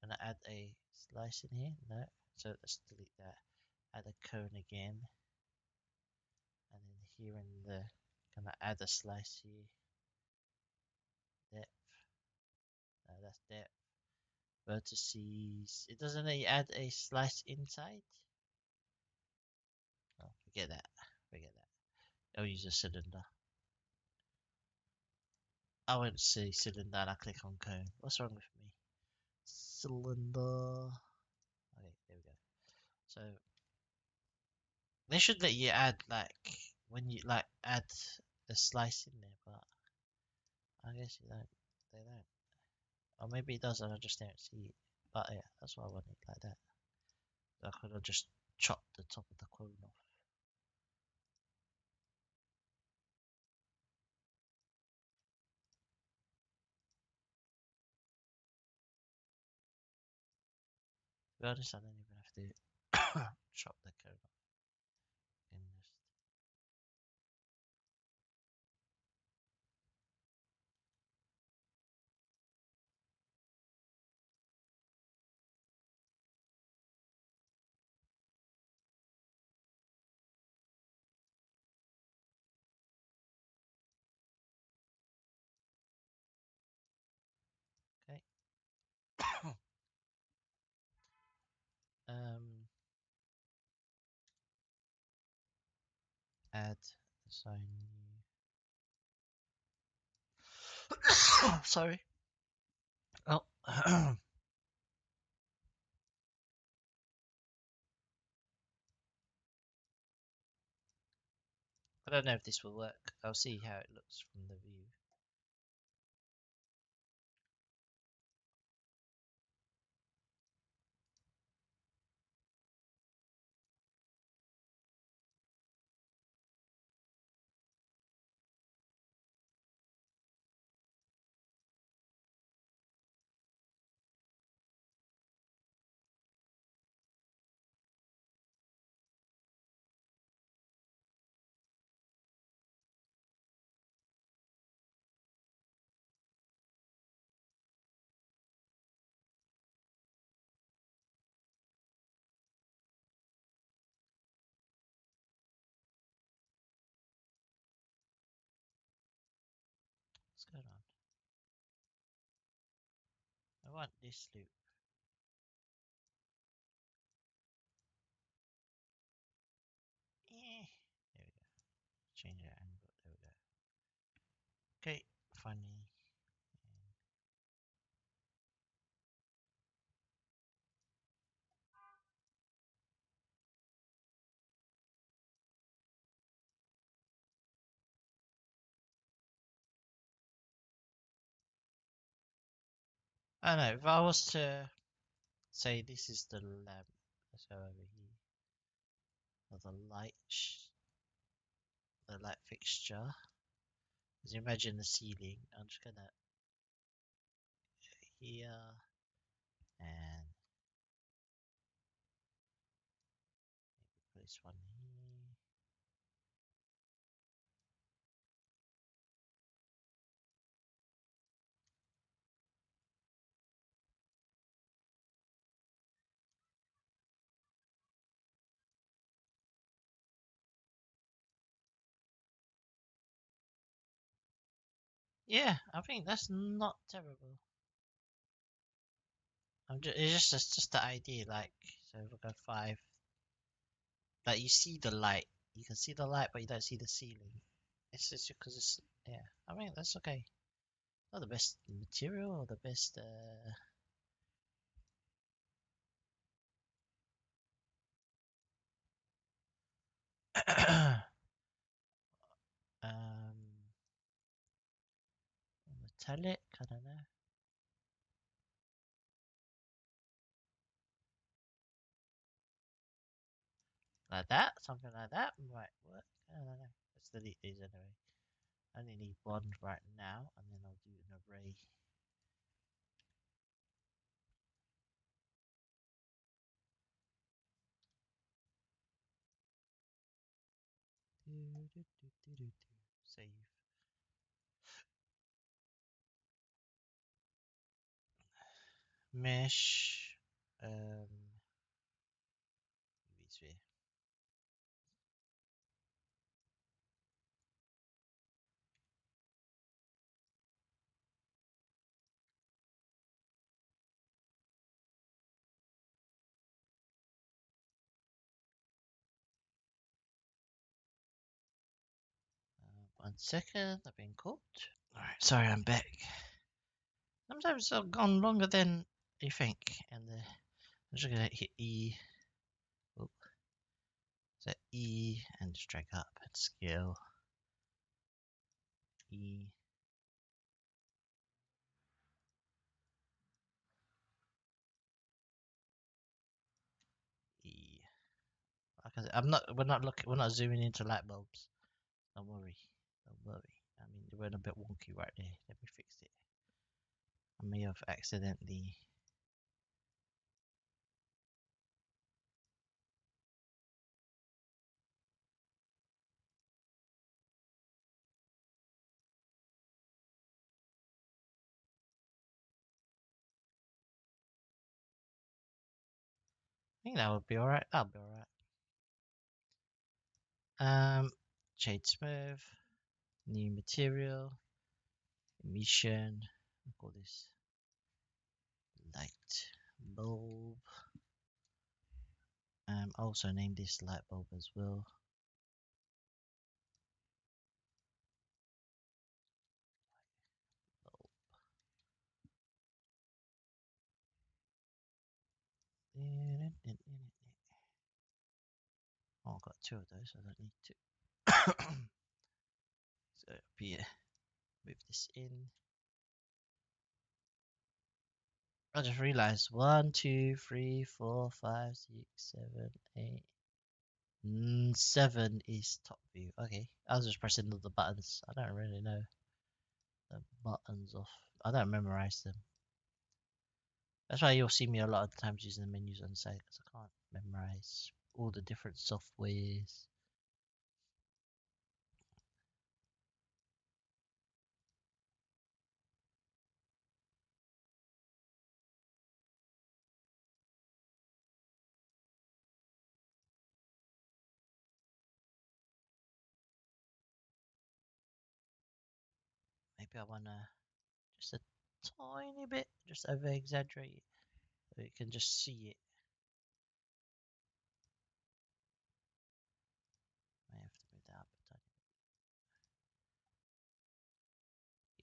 Gonna add a slice in here. No. So let's delete that. Add a cone again. And then here in the gonna add a slice here. Depth. No, that's depth. Vertices. It doesn't let you add a slice inside. Oh, forget that. Forget that. I'll use a cylinder. I won't see cylinder and I click on cone. What's wrong with me? Cylinder. Okay, there we go. So they should let you add like when you like add a slice in there, but I guess you don't. They don't. Or maybe it does and I just don't see it. But yeah, that's why I want it like that. I could have just chopped the top of the cone off. To be honest, I don't even have to chop the cone off. And just okay. um, add assign new. Sorry. Oh, I don't know if this will work. I'll see how it looks from the view. What's going on? I want this loop. Eh. There we go. Change that angle. There we go. Okay, funny. I don't know. If I was to say this is the lamp, let's go over here. Or the light fixture. As you imagine the ceiling, I'm just gonna here and put this one here. Yeah, I think that's not terrible. It's just the idea, like so if we go 5, like you see the light, you can see the light, but you don't see the ceiling. It's just because it's yeah. I mean that's okay. Not the best material or the best Metallic, I don't know. Like that, something like that might work. I don't know. Let's delete these anyway. I only need one right now, and then I'll do an array. Save. Mesh. UV. One second, I've been caught. Alright, sorry, I'm back. Sometimes I've gone longer than you think, and I'm just gonna hit E. Oh, so E and just drag up and scale. E. E. Like I said, we're not zooming into light bulbs. Don't worry. Don't worry. I mean, they went a bit wonky right there. Let me fix it. I may have accidentally. I think that would be alright. That'll be alright. Shade smooth. New material. Emission. I'll call this light bulb. Also name this light bulb as well. Bulb. Oh, I've got two of those, so I don't need two. So here, move this in. I just realized 1, 2, 3, 4, 5, 6, 7, 8. 7 is top view. Okay, I was just pressing all the buttons. I don't really know the buttons off. I don't memorize them. That's why you'll see me a lot of times using the menus on the site because I can't memorize all the different softwares. Maybe I wanna just a tiny bit, just over exaggerate it so you can just see it. I have to move that up a tiny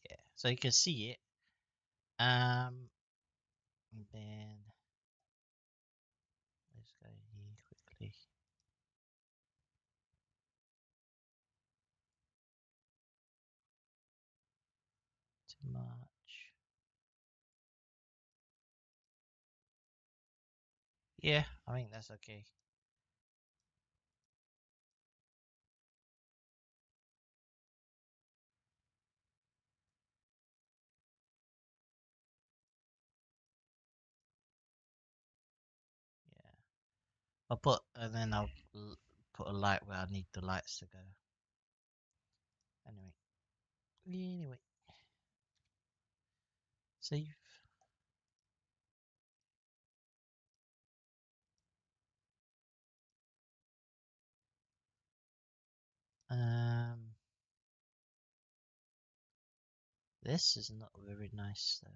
bit. Yeah, so you can see it. And then let's go here quickly. Too much. Yeah, I think that's okay. Yeah, I'll put and then I'll put a light where I need the lights to go. Anyway, save. Um, this is not very nice though.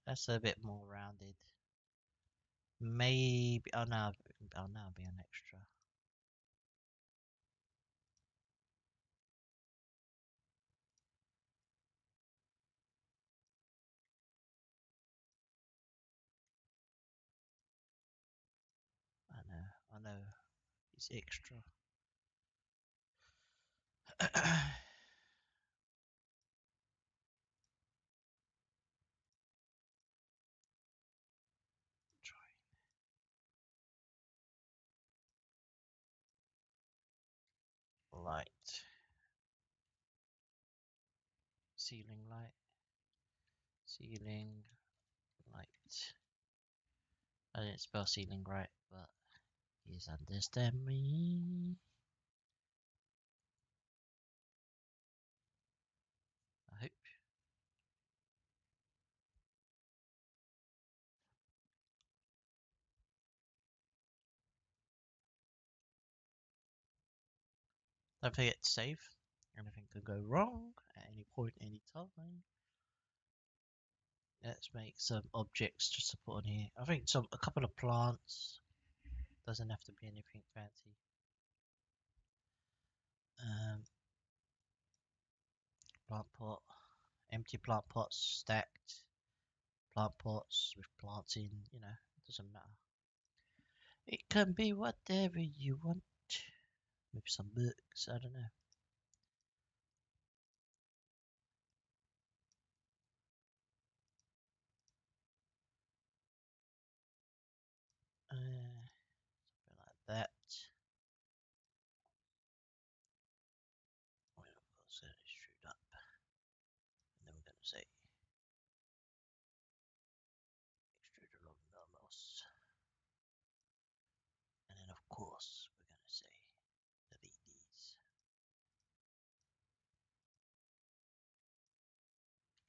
That's a bit more rounded. Maybe. Oh no. Oh no, it'll be an extra. I know. I know. It's extra. Light. Ceiling light. Ceiling light. I didn't spell ceiling right, but please understand me. I hope. Don't forget to save. Anything could go wrong at any point, any time. Let's make some objects just to put on here. I think a couple of plants. Doesn't have to be anything fancy. Plant pot, empty plant pots stacked. Plant pots with plants in. You know, it doesn't matter. It can be whatever you want. Maybe some books. I don't know. Something like that. Well, of course, extrude up. And then we're going to say extrude along the mouse. And then, of course, we're going to say delete these.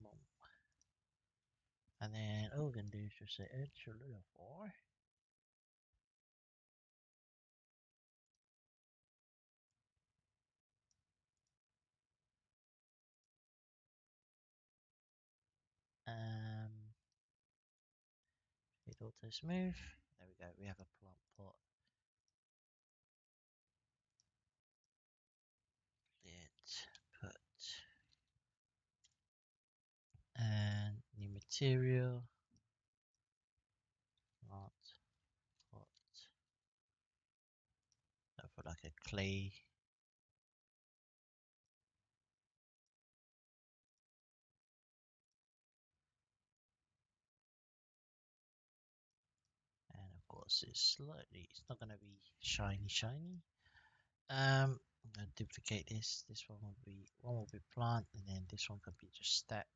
Boom. And then all we're going to do is just say extra little 4. Hit auto smooth. There we go. We have a plant pot. Let's put and new material. Plant pot. Go for like a clay. And of course, it's not going to be shiny. I'm gonna duplicate this. This one will be plant, and then this one can be just stacked.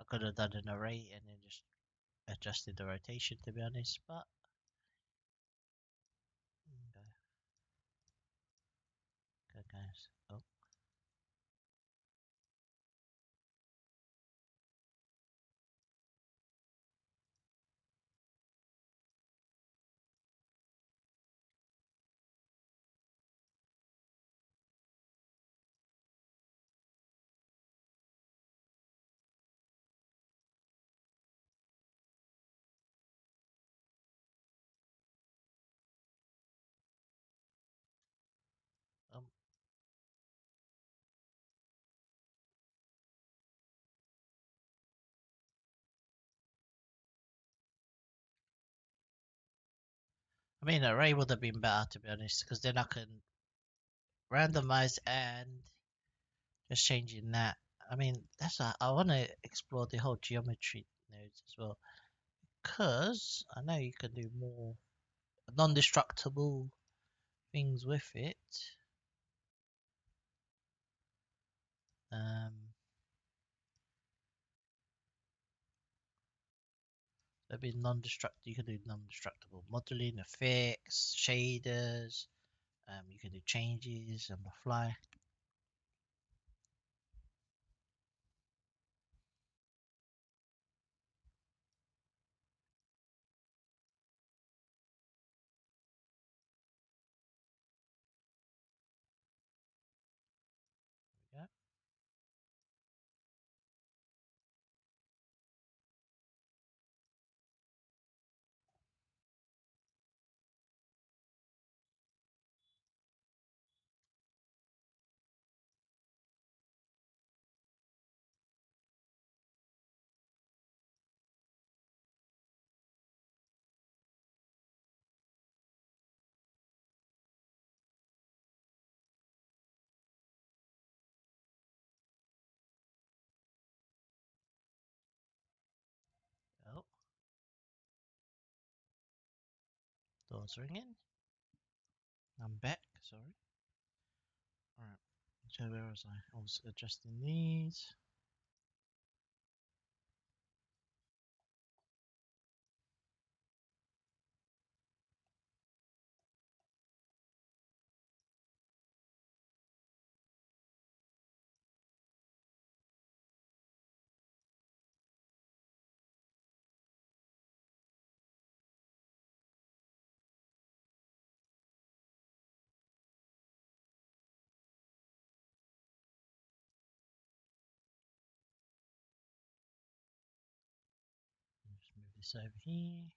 I could have done an array and then just adjusted the rotation, to be honest, but okay, guys. Oh. I mean, array would have been better, to be honest, because then I can randomize and just changing that. I mean, I want to explore the whole geometry nodes as well, because I know you can do more non-destructible things with it. That'd be non-destructible. You can do non-destructible modeling, effects, shaders. You can do changes on the fly. Doors ringing. I'm back, sorry. Alright, so where was I? I was adjusting these. Just move this over here.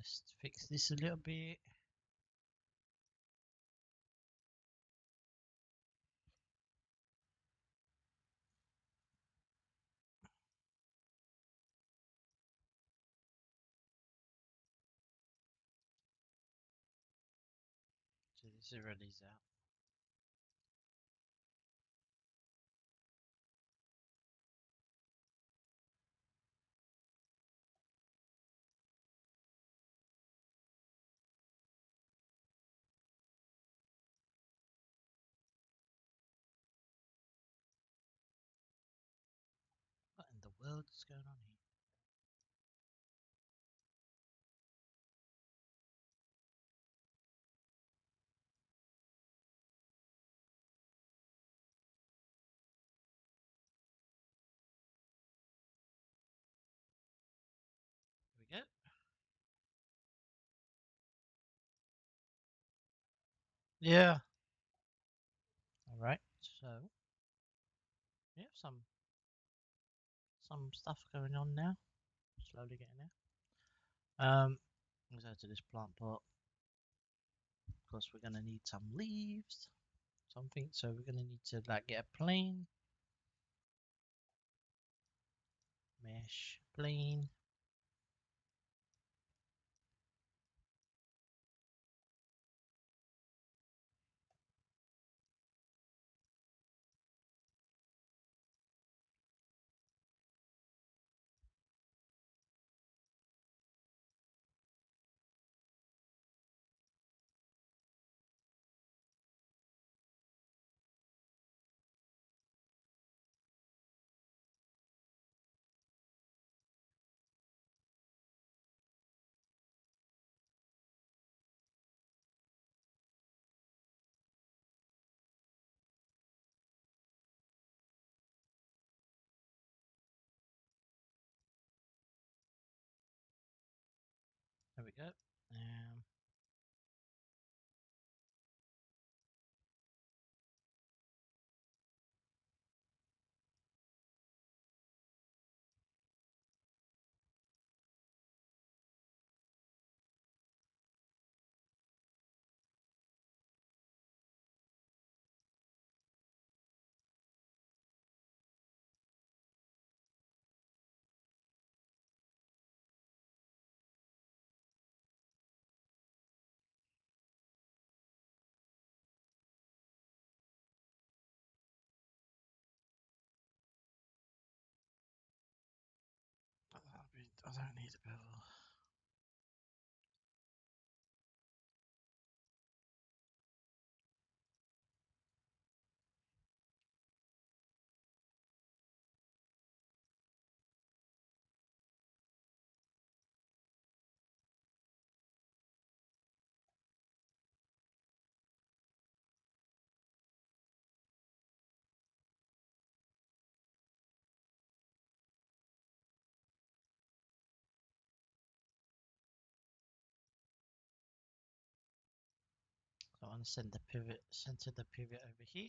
Just fix this a little bit. So zero these out. What in the world is going on here? Here we go. Yeah. Alright, so we have some stuff going on now. Slowly getting there. Let's go to this plant pot. Of course, we're gonna need some leaves, something. So we're gonna need to like get a plane mesh plane. There we go. I don't need a bevel. So I want to send the pivot, center the pivot over here.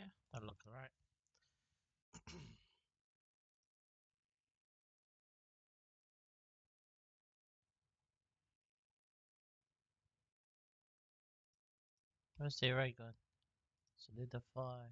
Yeah, that'll look alright. Where's the array gone? Solidify.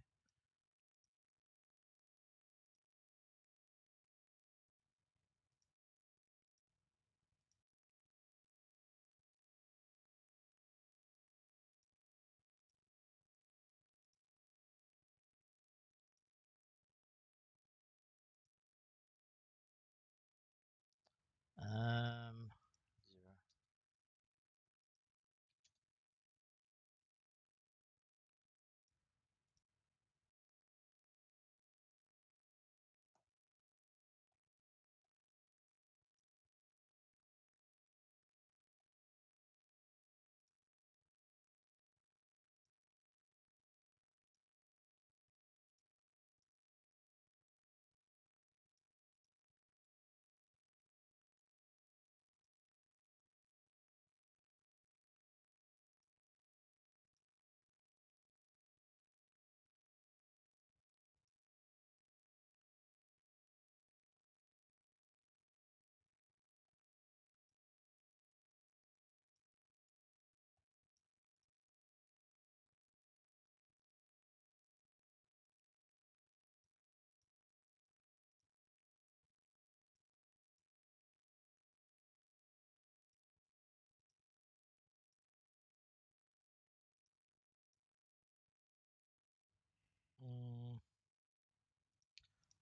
Zero.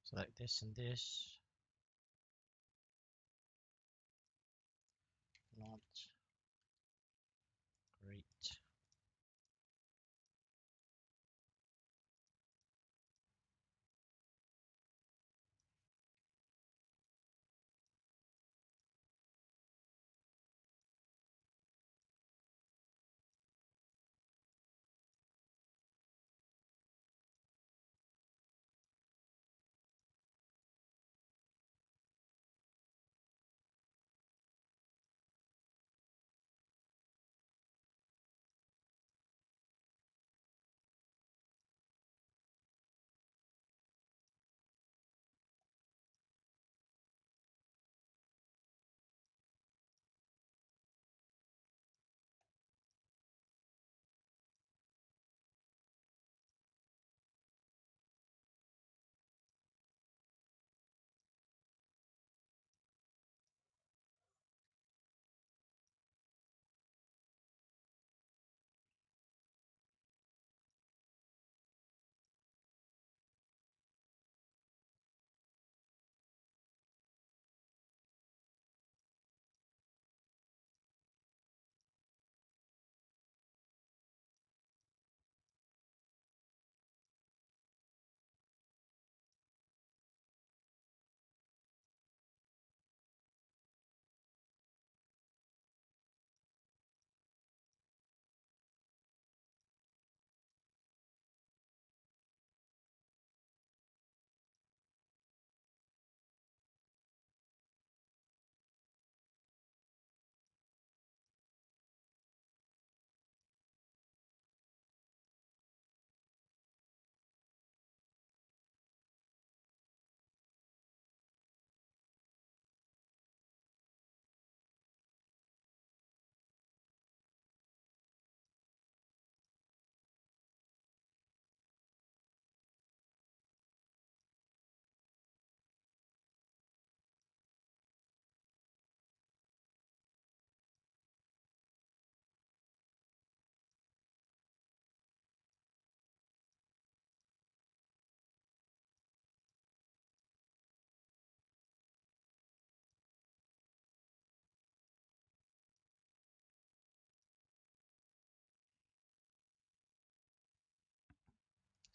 Select this and this. Not great.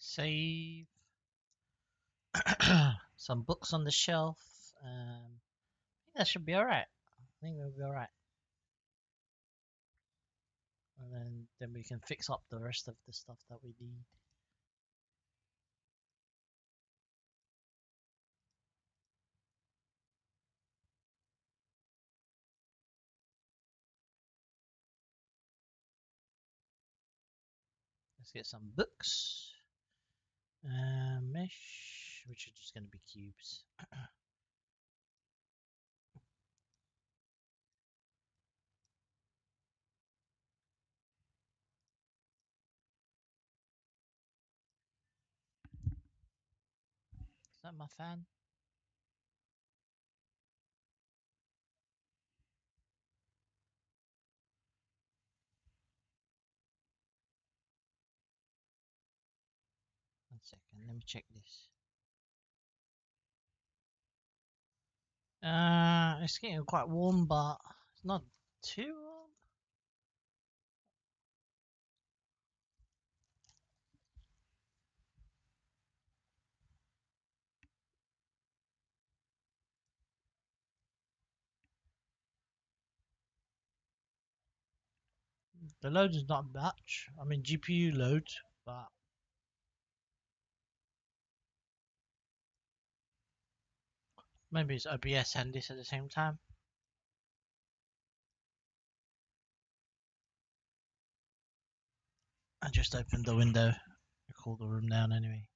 Save. Some books on the shelf. I think that should be alright. I think we'll be alright. And then we can fix up the rest of the stuff that we need. Let's get some books. Mesh, which are just going to be cubes. Is that my fan? One second, let me check this. It's getting quite warm, but it's not too warm. The load is not much. I mean GPU load, but maybe it's OBS and this at the same time. I just opened the window to cool the room down anyway.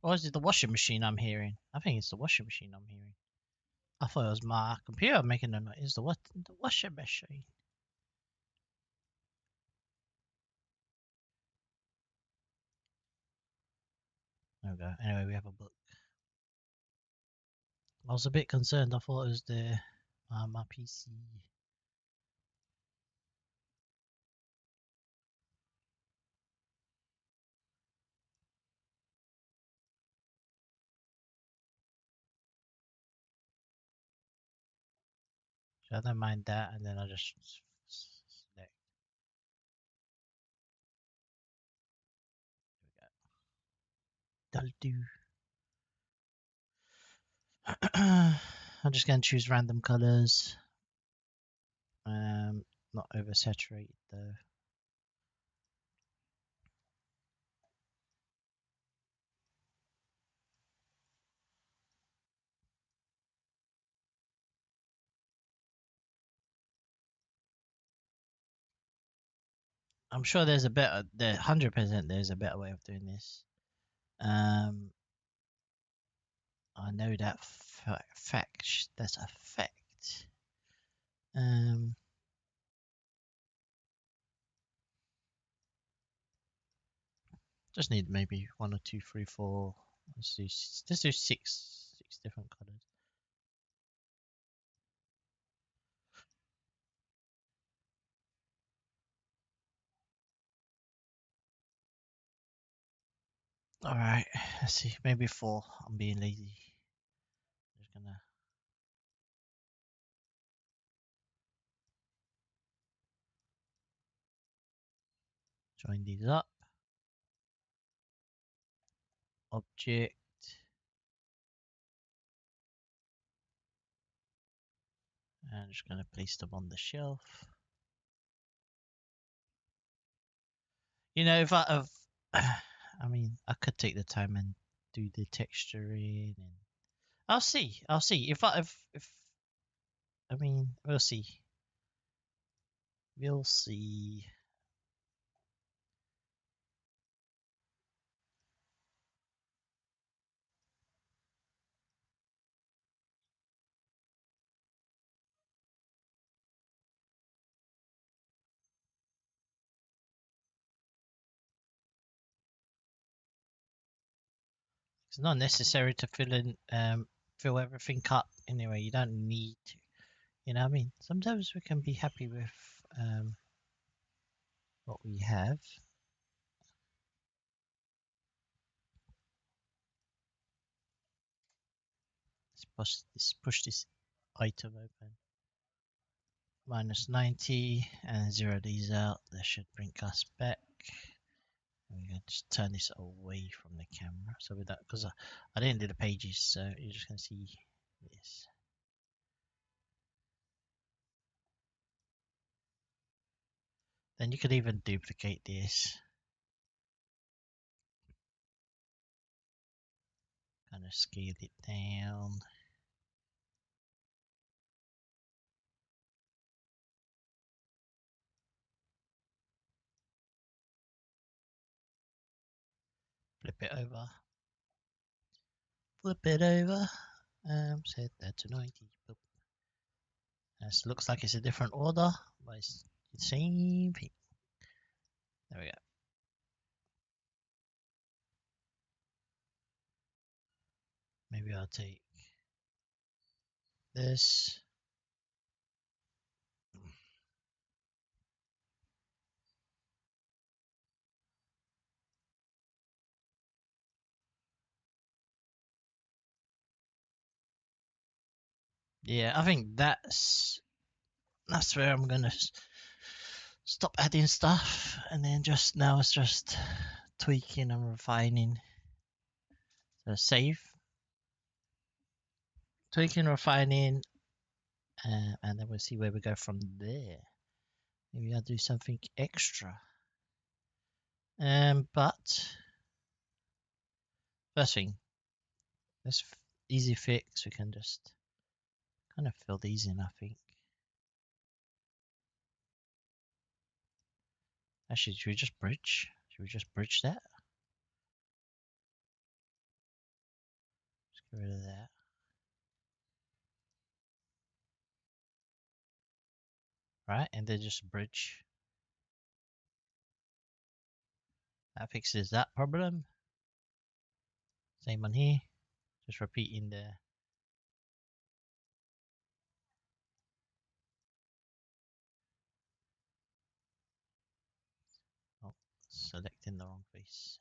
Or is it the washing machine I'm hearing? I think it's the washing machine I'm hearing. I thought it was my computer making a noise. It's the washing machine. There we go. Anyway, we have a book. I was a bit concerned. I thought it was my PC. So I don't mind that, and then I just select. There we go. That'll do. I'm just going to choose random colors. Not oversaturated though. I'm sure there's a better, 100% there's a better way of doing this. I know that fact. That's a fact. Just need maybe 1 or 2, 3, 4. Let's do six different colors. All right, let's see. Maybe 4. I'm being lazy. Just gonna join these up. Object. And I'm just gonna place them on the shelf. You know, if I mean, I could take the time and do the texturing, and I'll see. If I mean, we'll see. We'll see. It's not necessary to fill everything up anyway. You don't need to. You know what I mean? Sometimes we can be happy with what we have. Let's push this item open. Minus 90 and zero these out. That should bring us back. I'm going to just turn this away from the camera so with that, because I didn't do the pages, so you're just going to see this. Then you could even duplicate this. gonna scale it down. Flip it over. Flip it over. Set that to 90. Boop. This looks like it's a different order, but it's the same thing. There we go. Maybe I'll take this. Yeah, I think that's where I'm gonna stop adding stuff, and then just now it's just tweaking and refining. So save, tweaking, refining, and then we'll see where we go from there. Maybe I'll do something extra. But first thing, this easy fix, we can just kind of fill these in, I think. Actually, should we just bridge? Should we just bridge that? Let's get rid of that. Right, and then just bridge. That fixes that problem. Same one here. Just repeating the selecting the wrong face.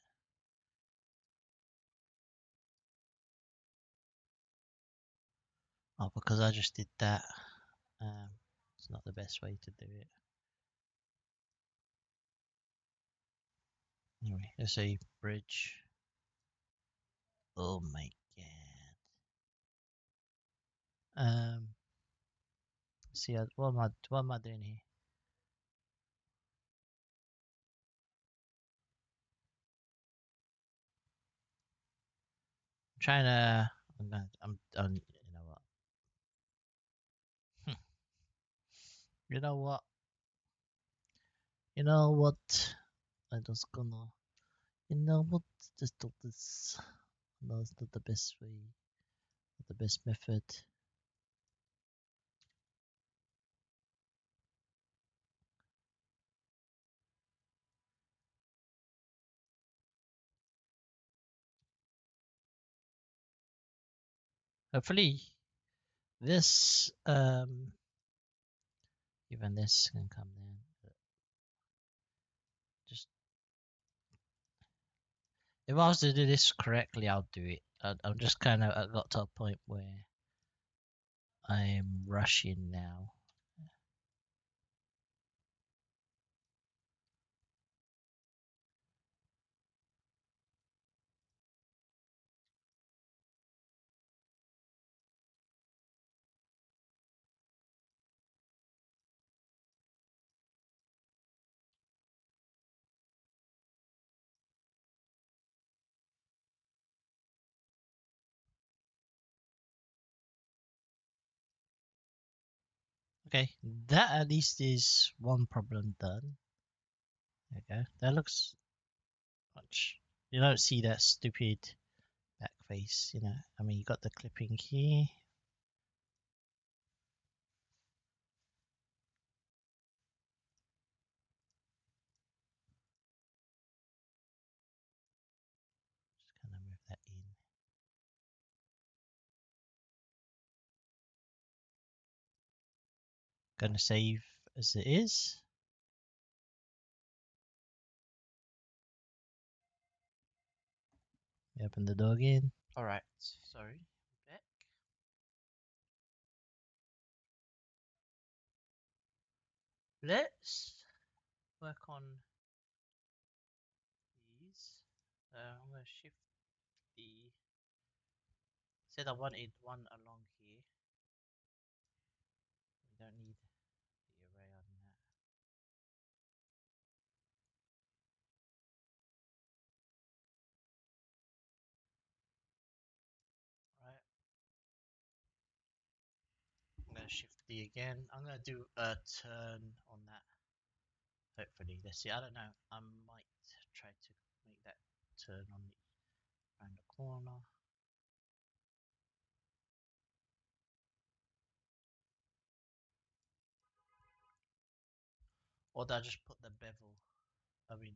Oh, because I just did that. It's not the best way to do it. Anyway, let's say bridge. Oh my god. See, what am I doing here? I'm trying to. You know what? You know what? You know what? I'm just gonna. You know what? Just do this. No, it's not the best way. Not the best method. Hopefully, this even this can come in. Just if I was to do this correctly, I'll do it. I'm just kind of I got to a point where I'm rushing now. Okay, that at least is one problem done. There we go. That looks much. You don't see that stupid back face, you know. I mean, you got the clipping here. Just kind of move that in. Gonna save as it is. Open the door again. Alright, sorry. Back. Let's work on these. I'm gonna shift the. Said I wanted one along here. We don't need the array on that. Shift D again. I'm gonna do a turn on that. Hopefully, let's see. I don't know. I might try to make that turn on the around the corner. Or do I just put the bevel? I mean,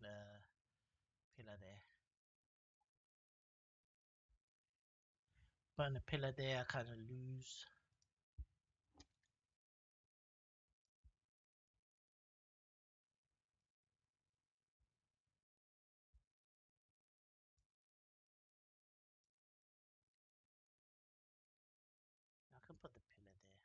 pillar there. Putting the pillar there, I kind of lose. I can put the pillar there.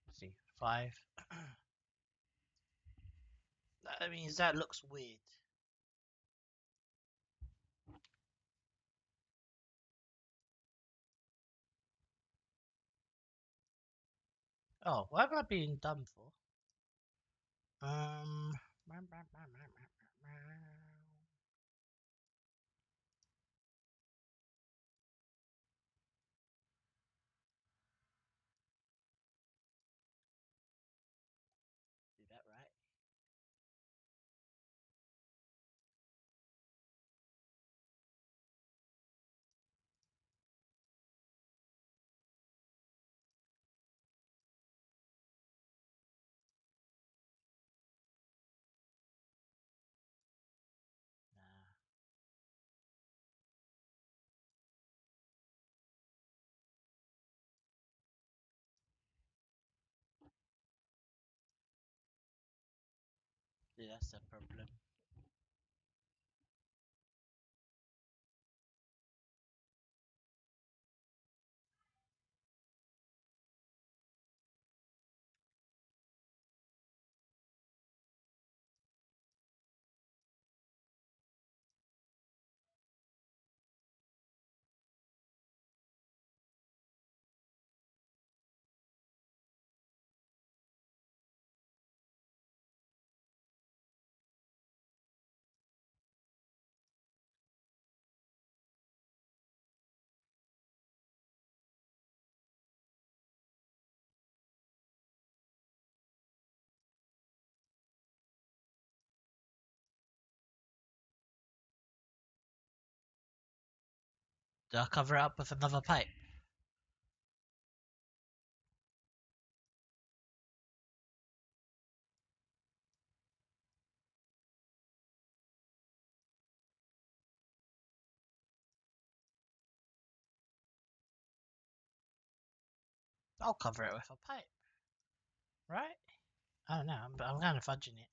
Let's see, 5. I mean, that looks weird. Oh, what have I been done for? Um, do that right. Nah. Yeah, that's the problem. Do I cover it up with another pipe? I'll cover it with a pipe, right? I don't know, I'm kind of fudging it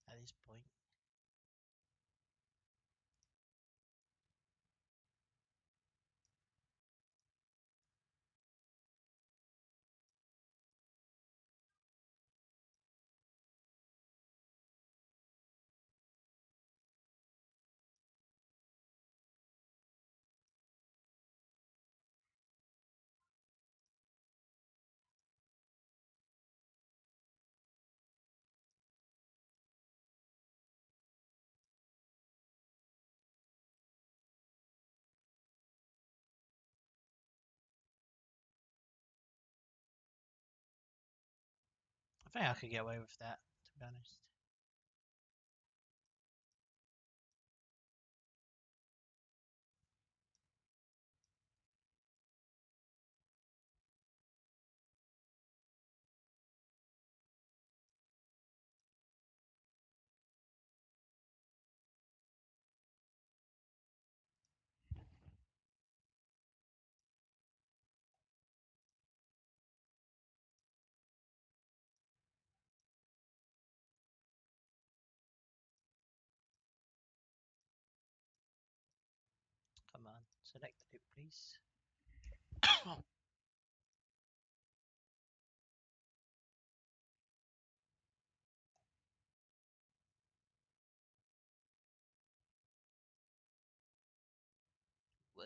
at this point. I think I could get away with that, to be honest. Come on, select it, please. Whoa.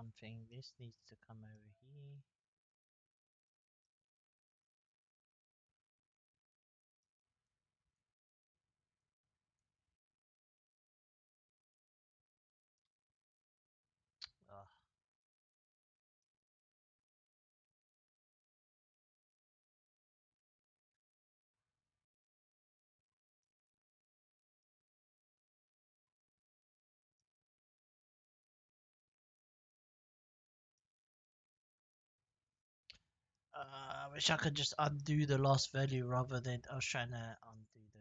one thing. This needs to come over here. Oh. I wish I could just undo the last value rather than I was trying to undo the.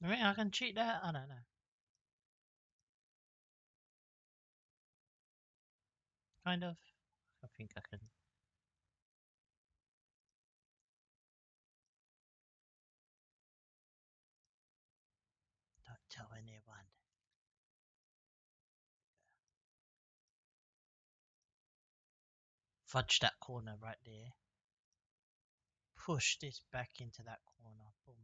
There we go. I mean, I can cheat that. I don't know. Kind of. I think I can. Don't tell anyone. Fudge that corner right there. Push this back into that corner. Boom.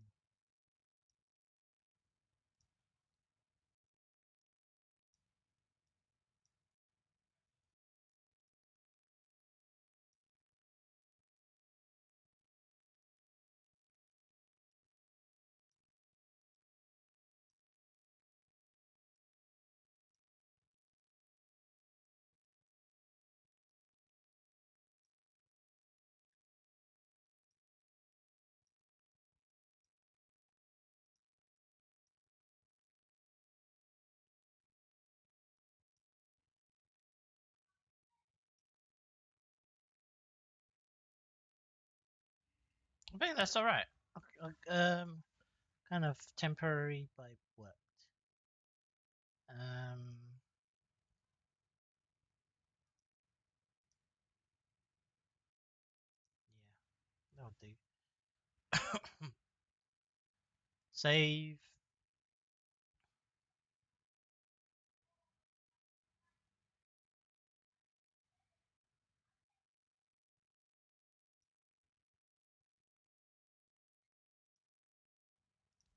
I think that's all right. Kind of temporary, but it worked. Yeah, that'll do. Save.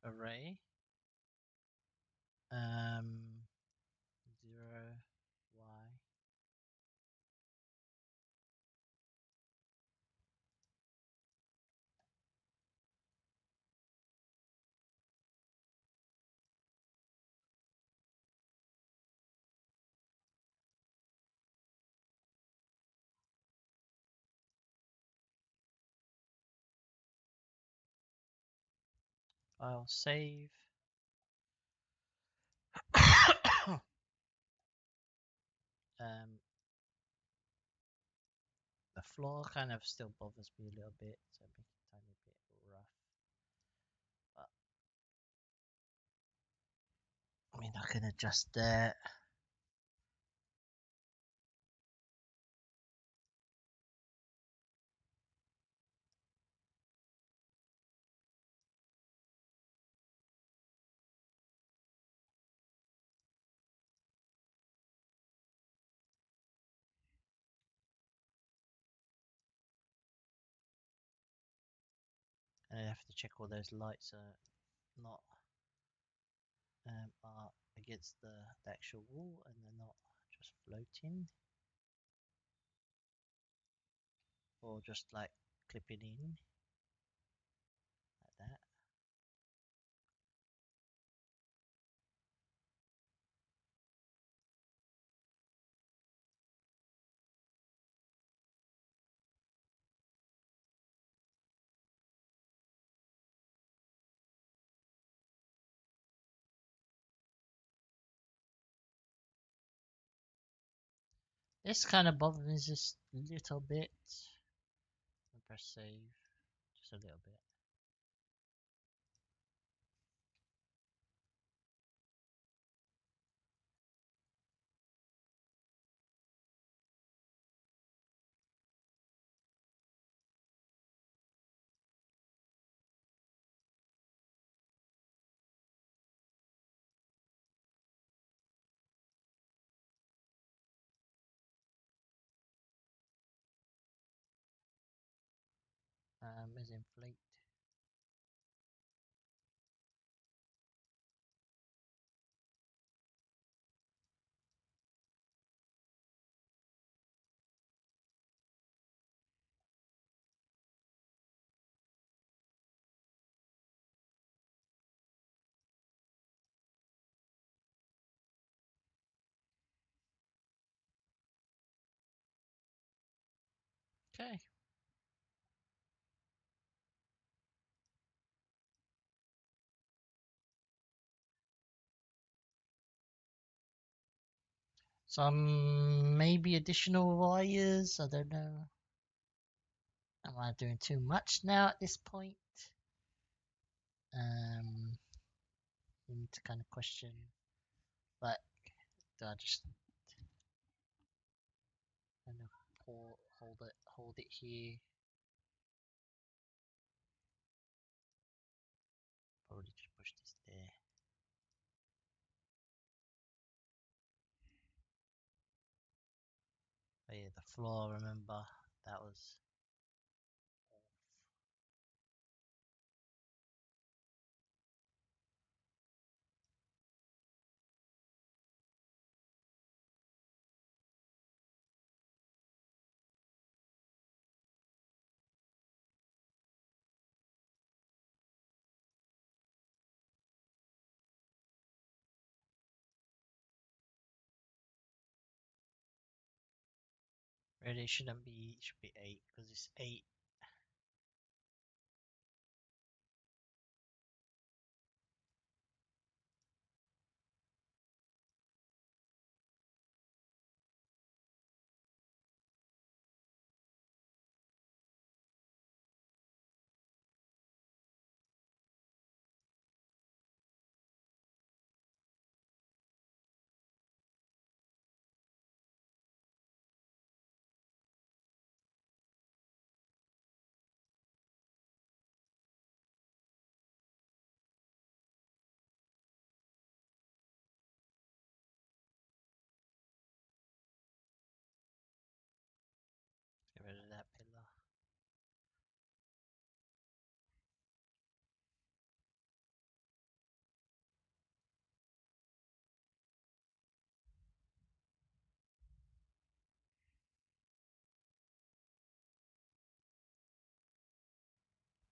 Array. 0 y. I'll save. The floor kind of still bothers me a little bit, so make it a tiny bit rough. But I mean, I can adjust that. And I have to check all those lights are not are against the actual wall and they're not just floating or just like clipping in like that. This kind of bothers me just a little bit. I'll press save just a little bit. tires inflate. Okay. Some maybe additional wires. I don't know. Am I doing too much now at this point? You need to kind of question. But do I just kind of hold it here? Probably just push this there. Oh yeah, the floor. Remember that was off. Really, it shouldn't be. It should be 8 because it's 8. Get rid of that pillar.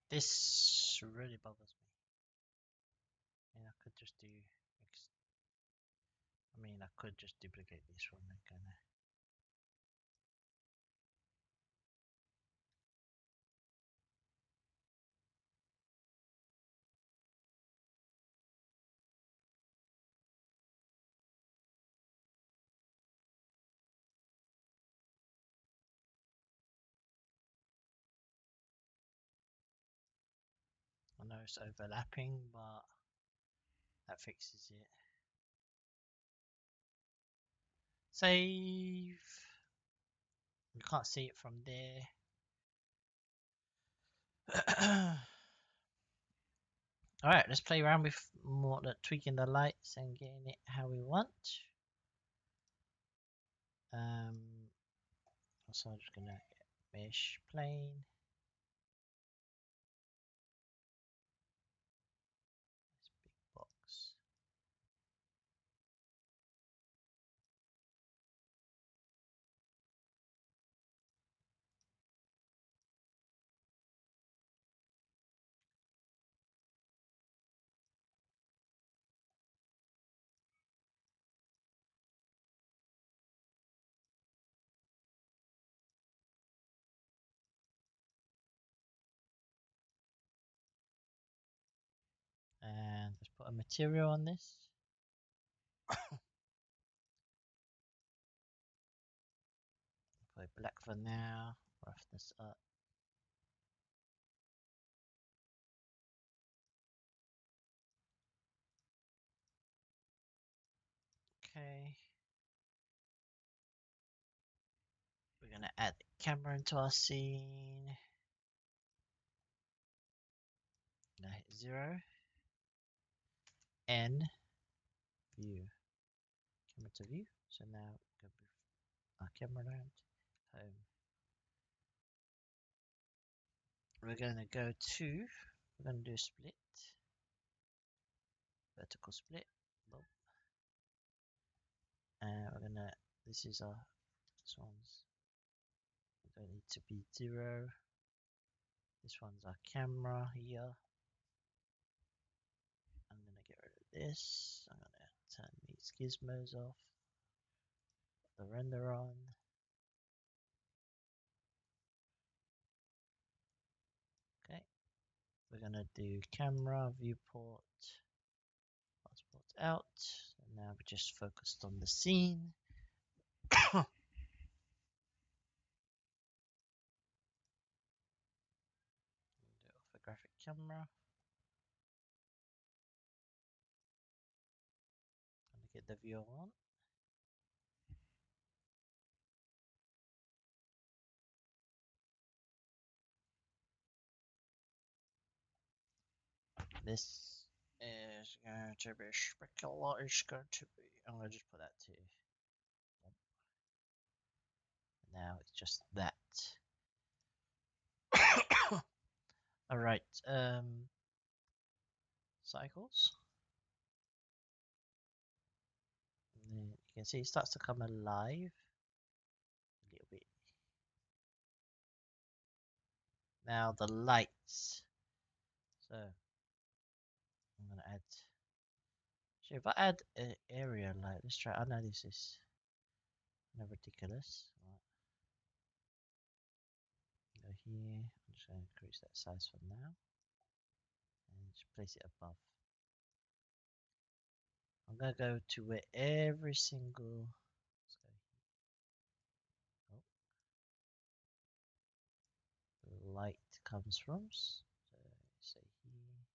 This really bothers me. I could just do. I could just duplicate this one and kind of. I know it's overlapping, but that fixes it. Save. You can't see it from there. Alright, let's play around with more tweaking the lights and getting it how we want. So I'm just gonna get mesh plane. This big box. And let's put a material on this. Put it black for now. Rough this up. Okay. We're gonna add the camera into our scene. Now hit 0. N view. Camera to view. So now go move our camera around. Home. we're going to go to, we're going to do a split, vertical split, and we're going to, this is our, this one's, don't need to be 0. This one's our camera here. I'm going to get rid of this. I'm going to turn these gizmos off. Put the render on. Okay. We're going to do camera, viewport, passport out. And now we're just focused on the scene. Do orthographic camera. Gonna get the viewer on. This is going to be specular. Is going to be. I'm gonna just put that to. Now it's just that. All right. Cycles. And then you can see it starts to come alive a little bit. Now the lights. So I'm gonna add. So if I add an area light, let's try. I know this is ridiculous. Right. Go here. I'm just going to increase that size for now, and just place it above. I'm gonna go to where every single. Let's go here. Oh, the light comes from. So say here.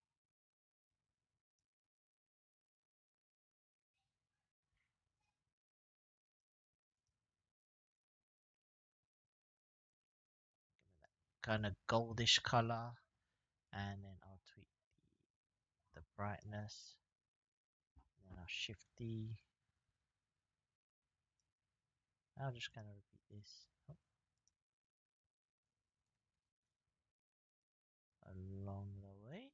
Kind of goldish color, and then I'll tweak the brightness, and then I'll shift D. I'll just kind of repeat this along the way.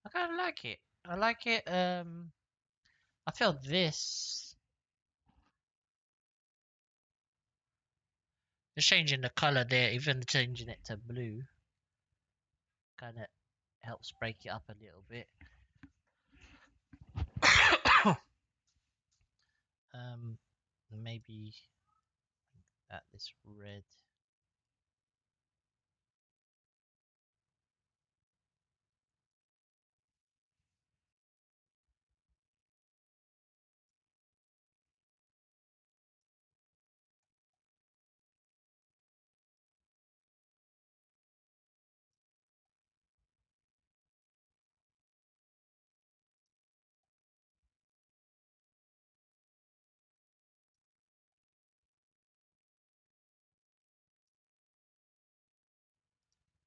I kind of like it. I like it. I feel this. Just changing the color there, even changing it to blue, kind of helps break it up a little bit. Maybe at this red.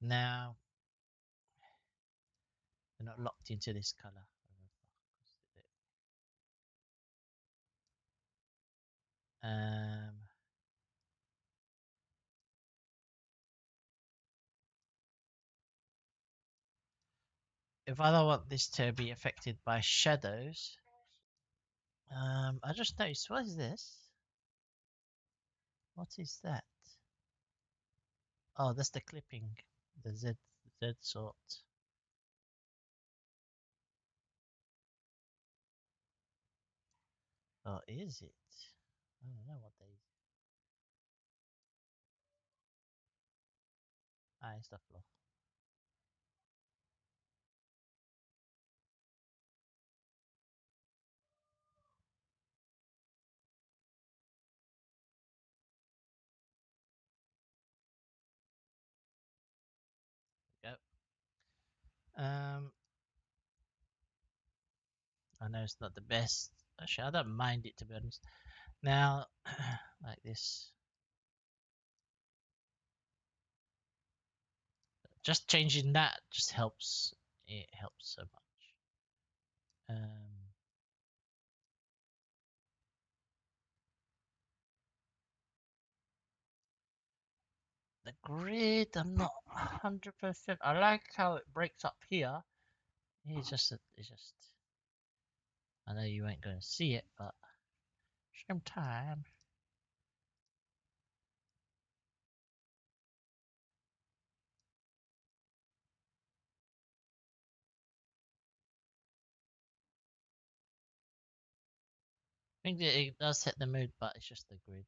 Now we're not locked into this color. If I don't want this to be affected by shadows, I just noticed, what is this? What is that? Oh, that's the clipping, the Z sort. Oh, is it? I don't know what they. Ah, it's the floor. There we go. I know it's not the best. Actually, I don't mind it, to be honest. Now, like this. Just changing that just helps. It helps so much. The grid, I'm not 100%. I like how it breaks up here. It's just, I know you ain't going to see it, but same time. I think that it does set the mood, but it's just the grid.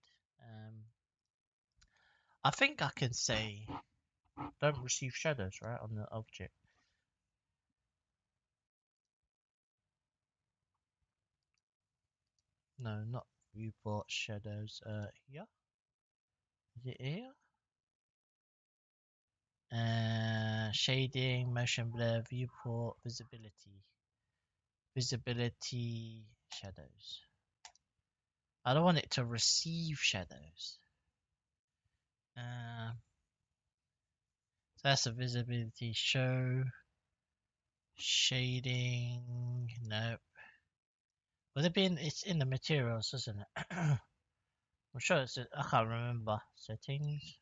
I think I can say don't receive shadows, right, on the object. No, not viewport shadows. Here? Is it here? Shading, motion blur, viewport, visibility. Visibility, shadows. I don't want it to receive shadows. So that's a visibility show. Shading, nope. Would it be in, it's in the materials, isn't it? I'm sure it's, I can't remember. Settings.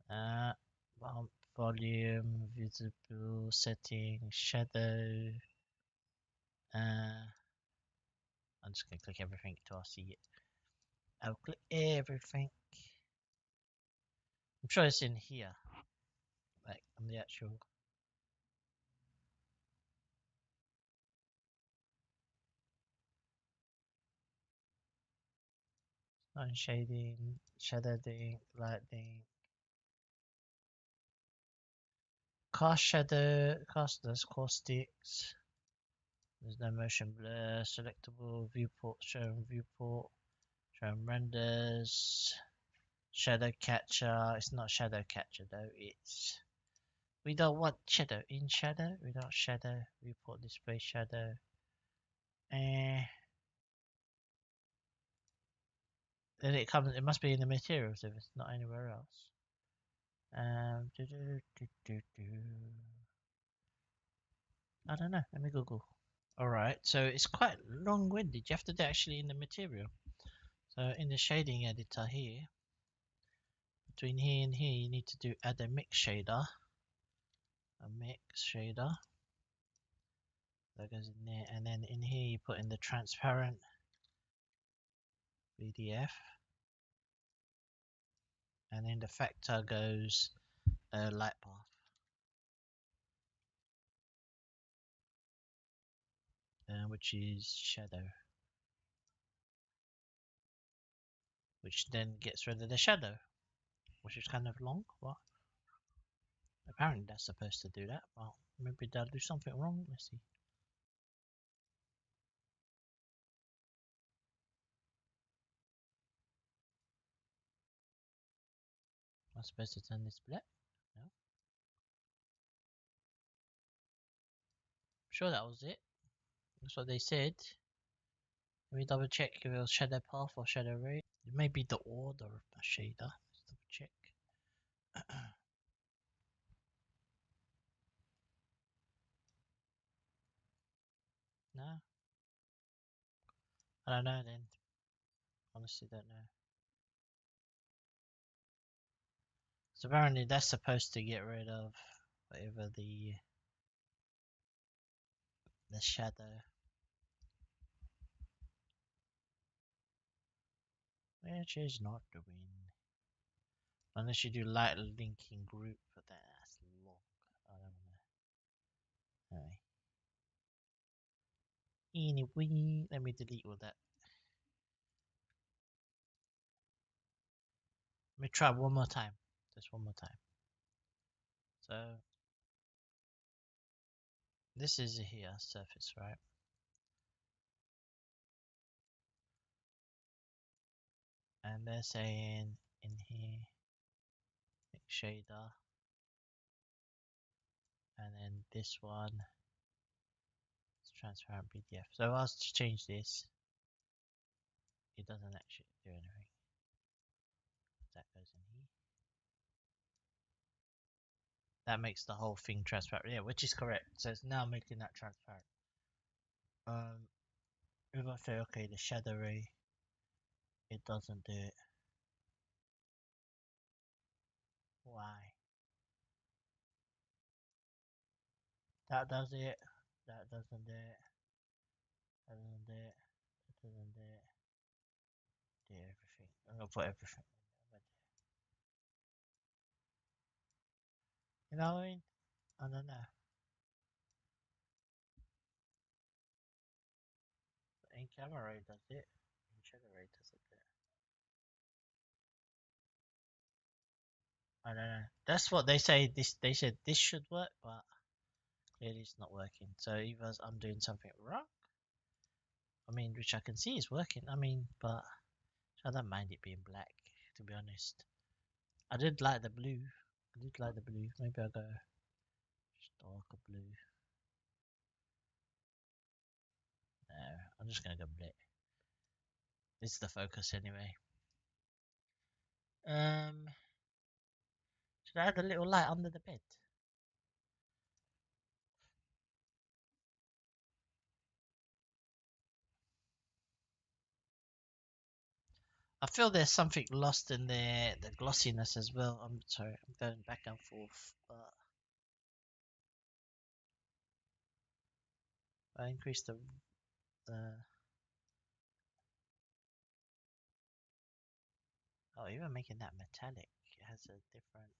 Bump, volume, visible, setting, shadow. I'm just gonna click everything till I see it. I'll click everything. I'm sure it's in here. Like on the actual. On shading, shadowing, lighting. Cast shadow, cast those caustics. There's no motion blur, selectable, viewport, show viewport, show renders, shadow catcher. It's not shadow catcher though, it's. We don't want shadow in shadow, we don't shadow, viewport display shadow. Then it comes, it must be in the materials if it's not anywhere else. I don't know, let me Google. Alright, so it's quite long-winded. You have to do actually in the material. So in the shading editor here, between here and here, you need to do add a mix shader. A mix shader. That goes in there, and then in here you put in the transparent BDF. And in the factor goes light path. Which is shadow. Which then gets rid of the shadow. Which is kind of long. What? Apparently that's supposed to do that. Well, maybe they'll do something wrong. Let's see. I'm supposed to turn this black. No. I'm sure that was it. That's what they said. Let me double check if it was shadow path or shadow ray. It may be the order of the shader. Let's double check. No, I don't know then. Honestly, don't know. So apparently that's supposed to get rid of whatever the shadow. Which is not doing. Unless you do light linking group, but that's long. I don't know. Anyway, let me delete all that. Let me try one more time. Just one more time. So this is here surface, right? And they're saying in here mix shader, and then this one is transparent PDF. So I'll change this. it doesn't actually do anything. That goes in here. That makes the whole thing transparent. Yeah, which is correct. So it's now making that transparent. If I say okay, the shadow ray, it doesn't do it. Why? That does it. That doesn't do it. That doesn't do it. That doesn't do it. Do everything. I'm gonna put everything. You know what I mean? I don't know. In camera ray does it. In shadow ray doesn't do it. I don't know. That's what they say. They said this should work, but clearly it's not working. So either I'm doing something wrong. I mean, which I can see is working. I mean, but I don't mind it being black, to be honest. I did like the blue. I did like the blue. Maybe I'll go darker blue. No, I'm just gonna go black. This is the focus anyway. Should I add a little light under the bed? I feel there's something lost in the glossiness as well. I'm sorry, I'm going back and forth, but I increased the oh, even making that metallic, it has a different.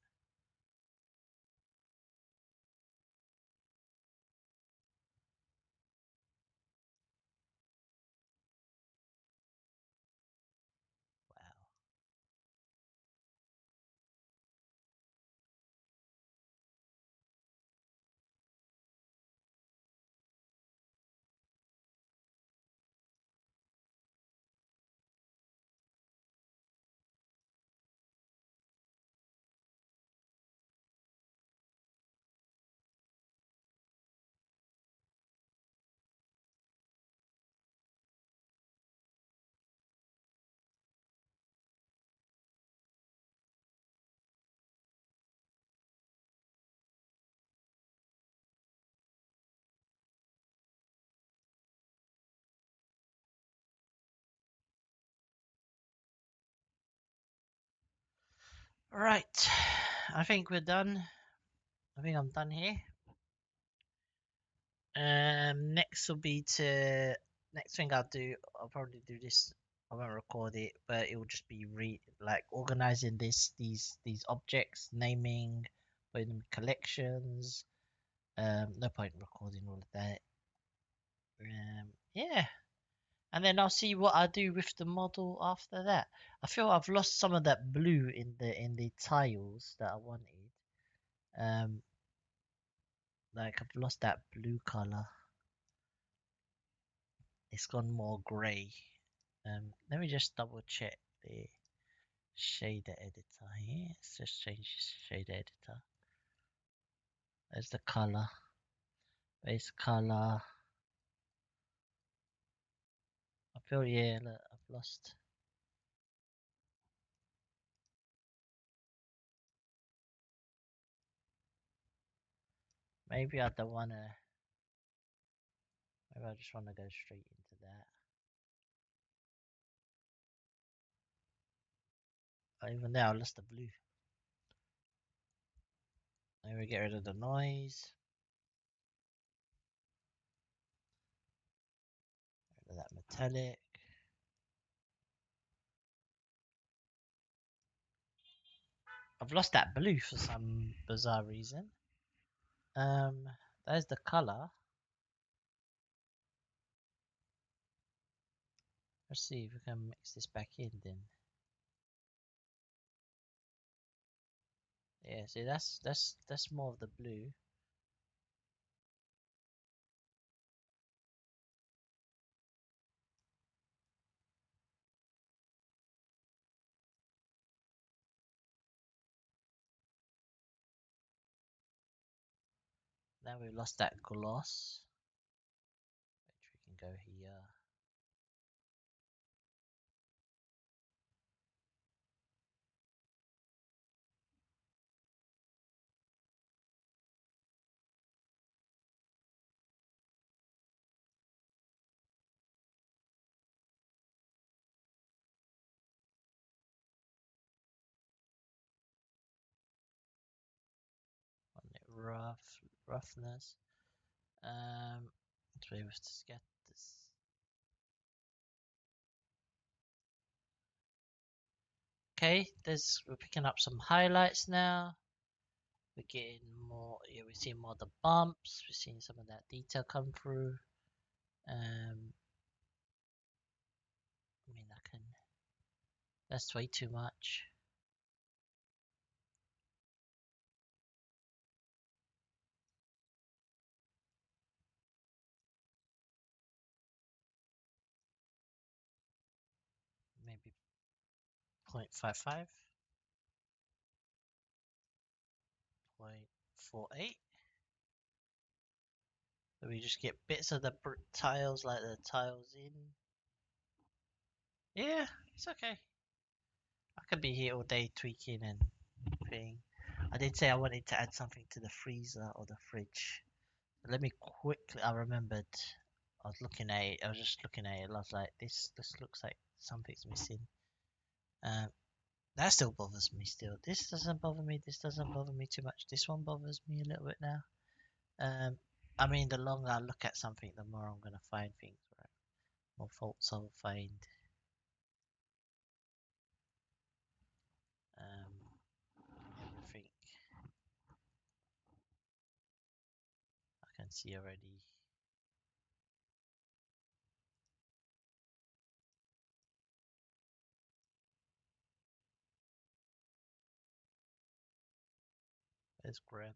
Wow. Right, I think we're done. I think I'm done here. Next will be to next thing I'll do. I'll probably do this. I won't record it, but it will just be like organizing these objects, naming, putting them in collections. No point in recording all of that. Yeah, and then I'll see what I do with the model after that. I feel I've lost some of that blue in the tiles that I wanted. Um, like I've lost that blue color. It's gone more grey. Let me just double check the shader editor here. Let's just change shader editor. There's the color, base color. I feel yeah, look, I've lost. Maybe I don't wanna. Maybe I just wanna go straight into that. Even there, I lost the blue. Maybe get rid of the noise. Rid of that metallic. I've lost that blue for some bizarre reason. There's the color. Let's see if we can mix this back in then. Yeah, see that's more of the blue. Now we've lost that gloss, which we can go here. roughness. So we have to get this. Okay, we're picking up some highlights now. We're getting more. Yeah, we're seeing more of the bumps. We're seeing some of that detail come through. I mean, I can. That's way too much. Maybe 0.55, 0.48. So we just get bits of the tiles, like the tiles in. Yeah, it's okay. I could be here all day tweaking and thing. I did say I wanted to add something to the freezer or the fridge. Let me quickly. I remembered. I was looking at it. I was just looking at it. I was like, this looks like something's missing. Um, that still bothers me. Still, this doesn't bother me. This doesn't bother me too much. This one bothers me a little bit now. I mean, the longer I look at something, the more I'm gonna find things. Right? More faults I'll find. Everything I can see already. Let's grab.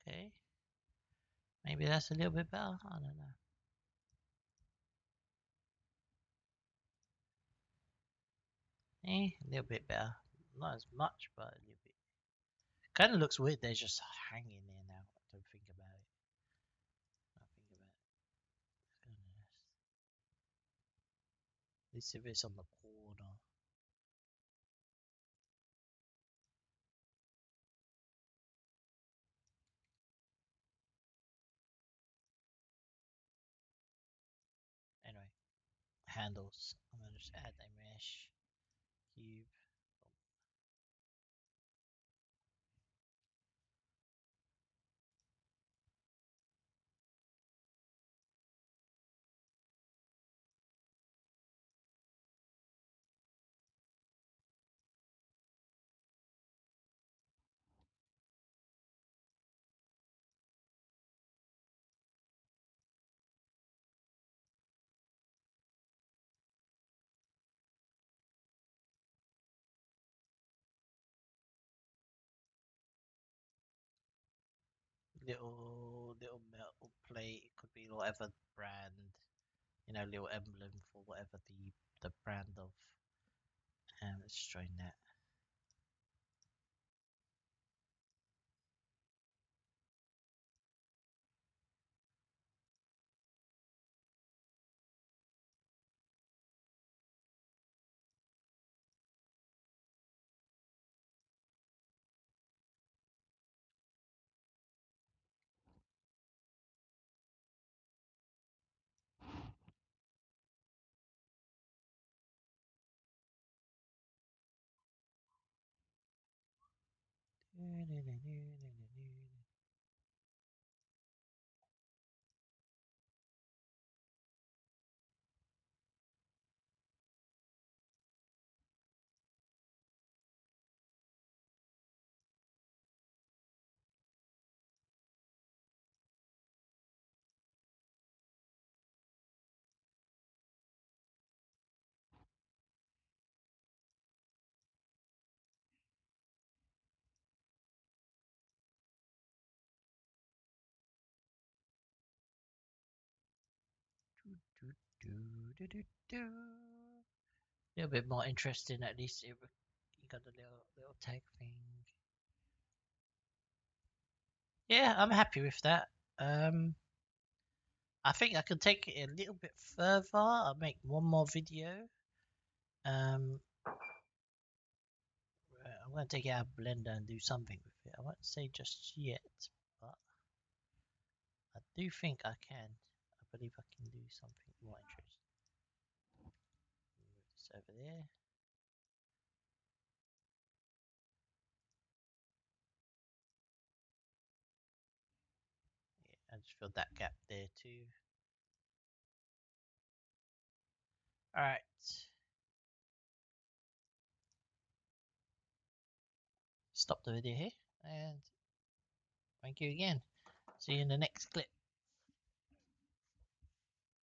Okay. Maybe that's a little bit better. I don't know. A little bit better. Not as much, but a little bit. Kind of looks weird. They're just hanging there now. I don't think about it. I think about it. Goodness. At least if it's on the corner. Anyway, handles. I'm gonna just add a mesh cube. Little metal plate. It could be whatever brand. You know, little emblem for whatever the brand of. Let's join that. A little bit more interesting, at least. You got the little tag thing. Yeah, I'm happy with that. I think I can take it a little bit further. I'll make one more video. I'm going to take it out of Blender and do something with it. I won't say just yet, but I do think I can. I believe I can do something more interesting. Move this over there. Yeah, I just filled that gap there too. Alright. Stop the video here, and thank you again. See you in the next clip.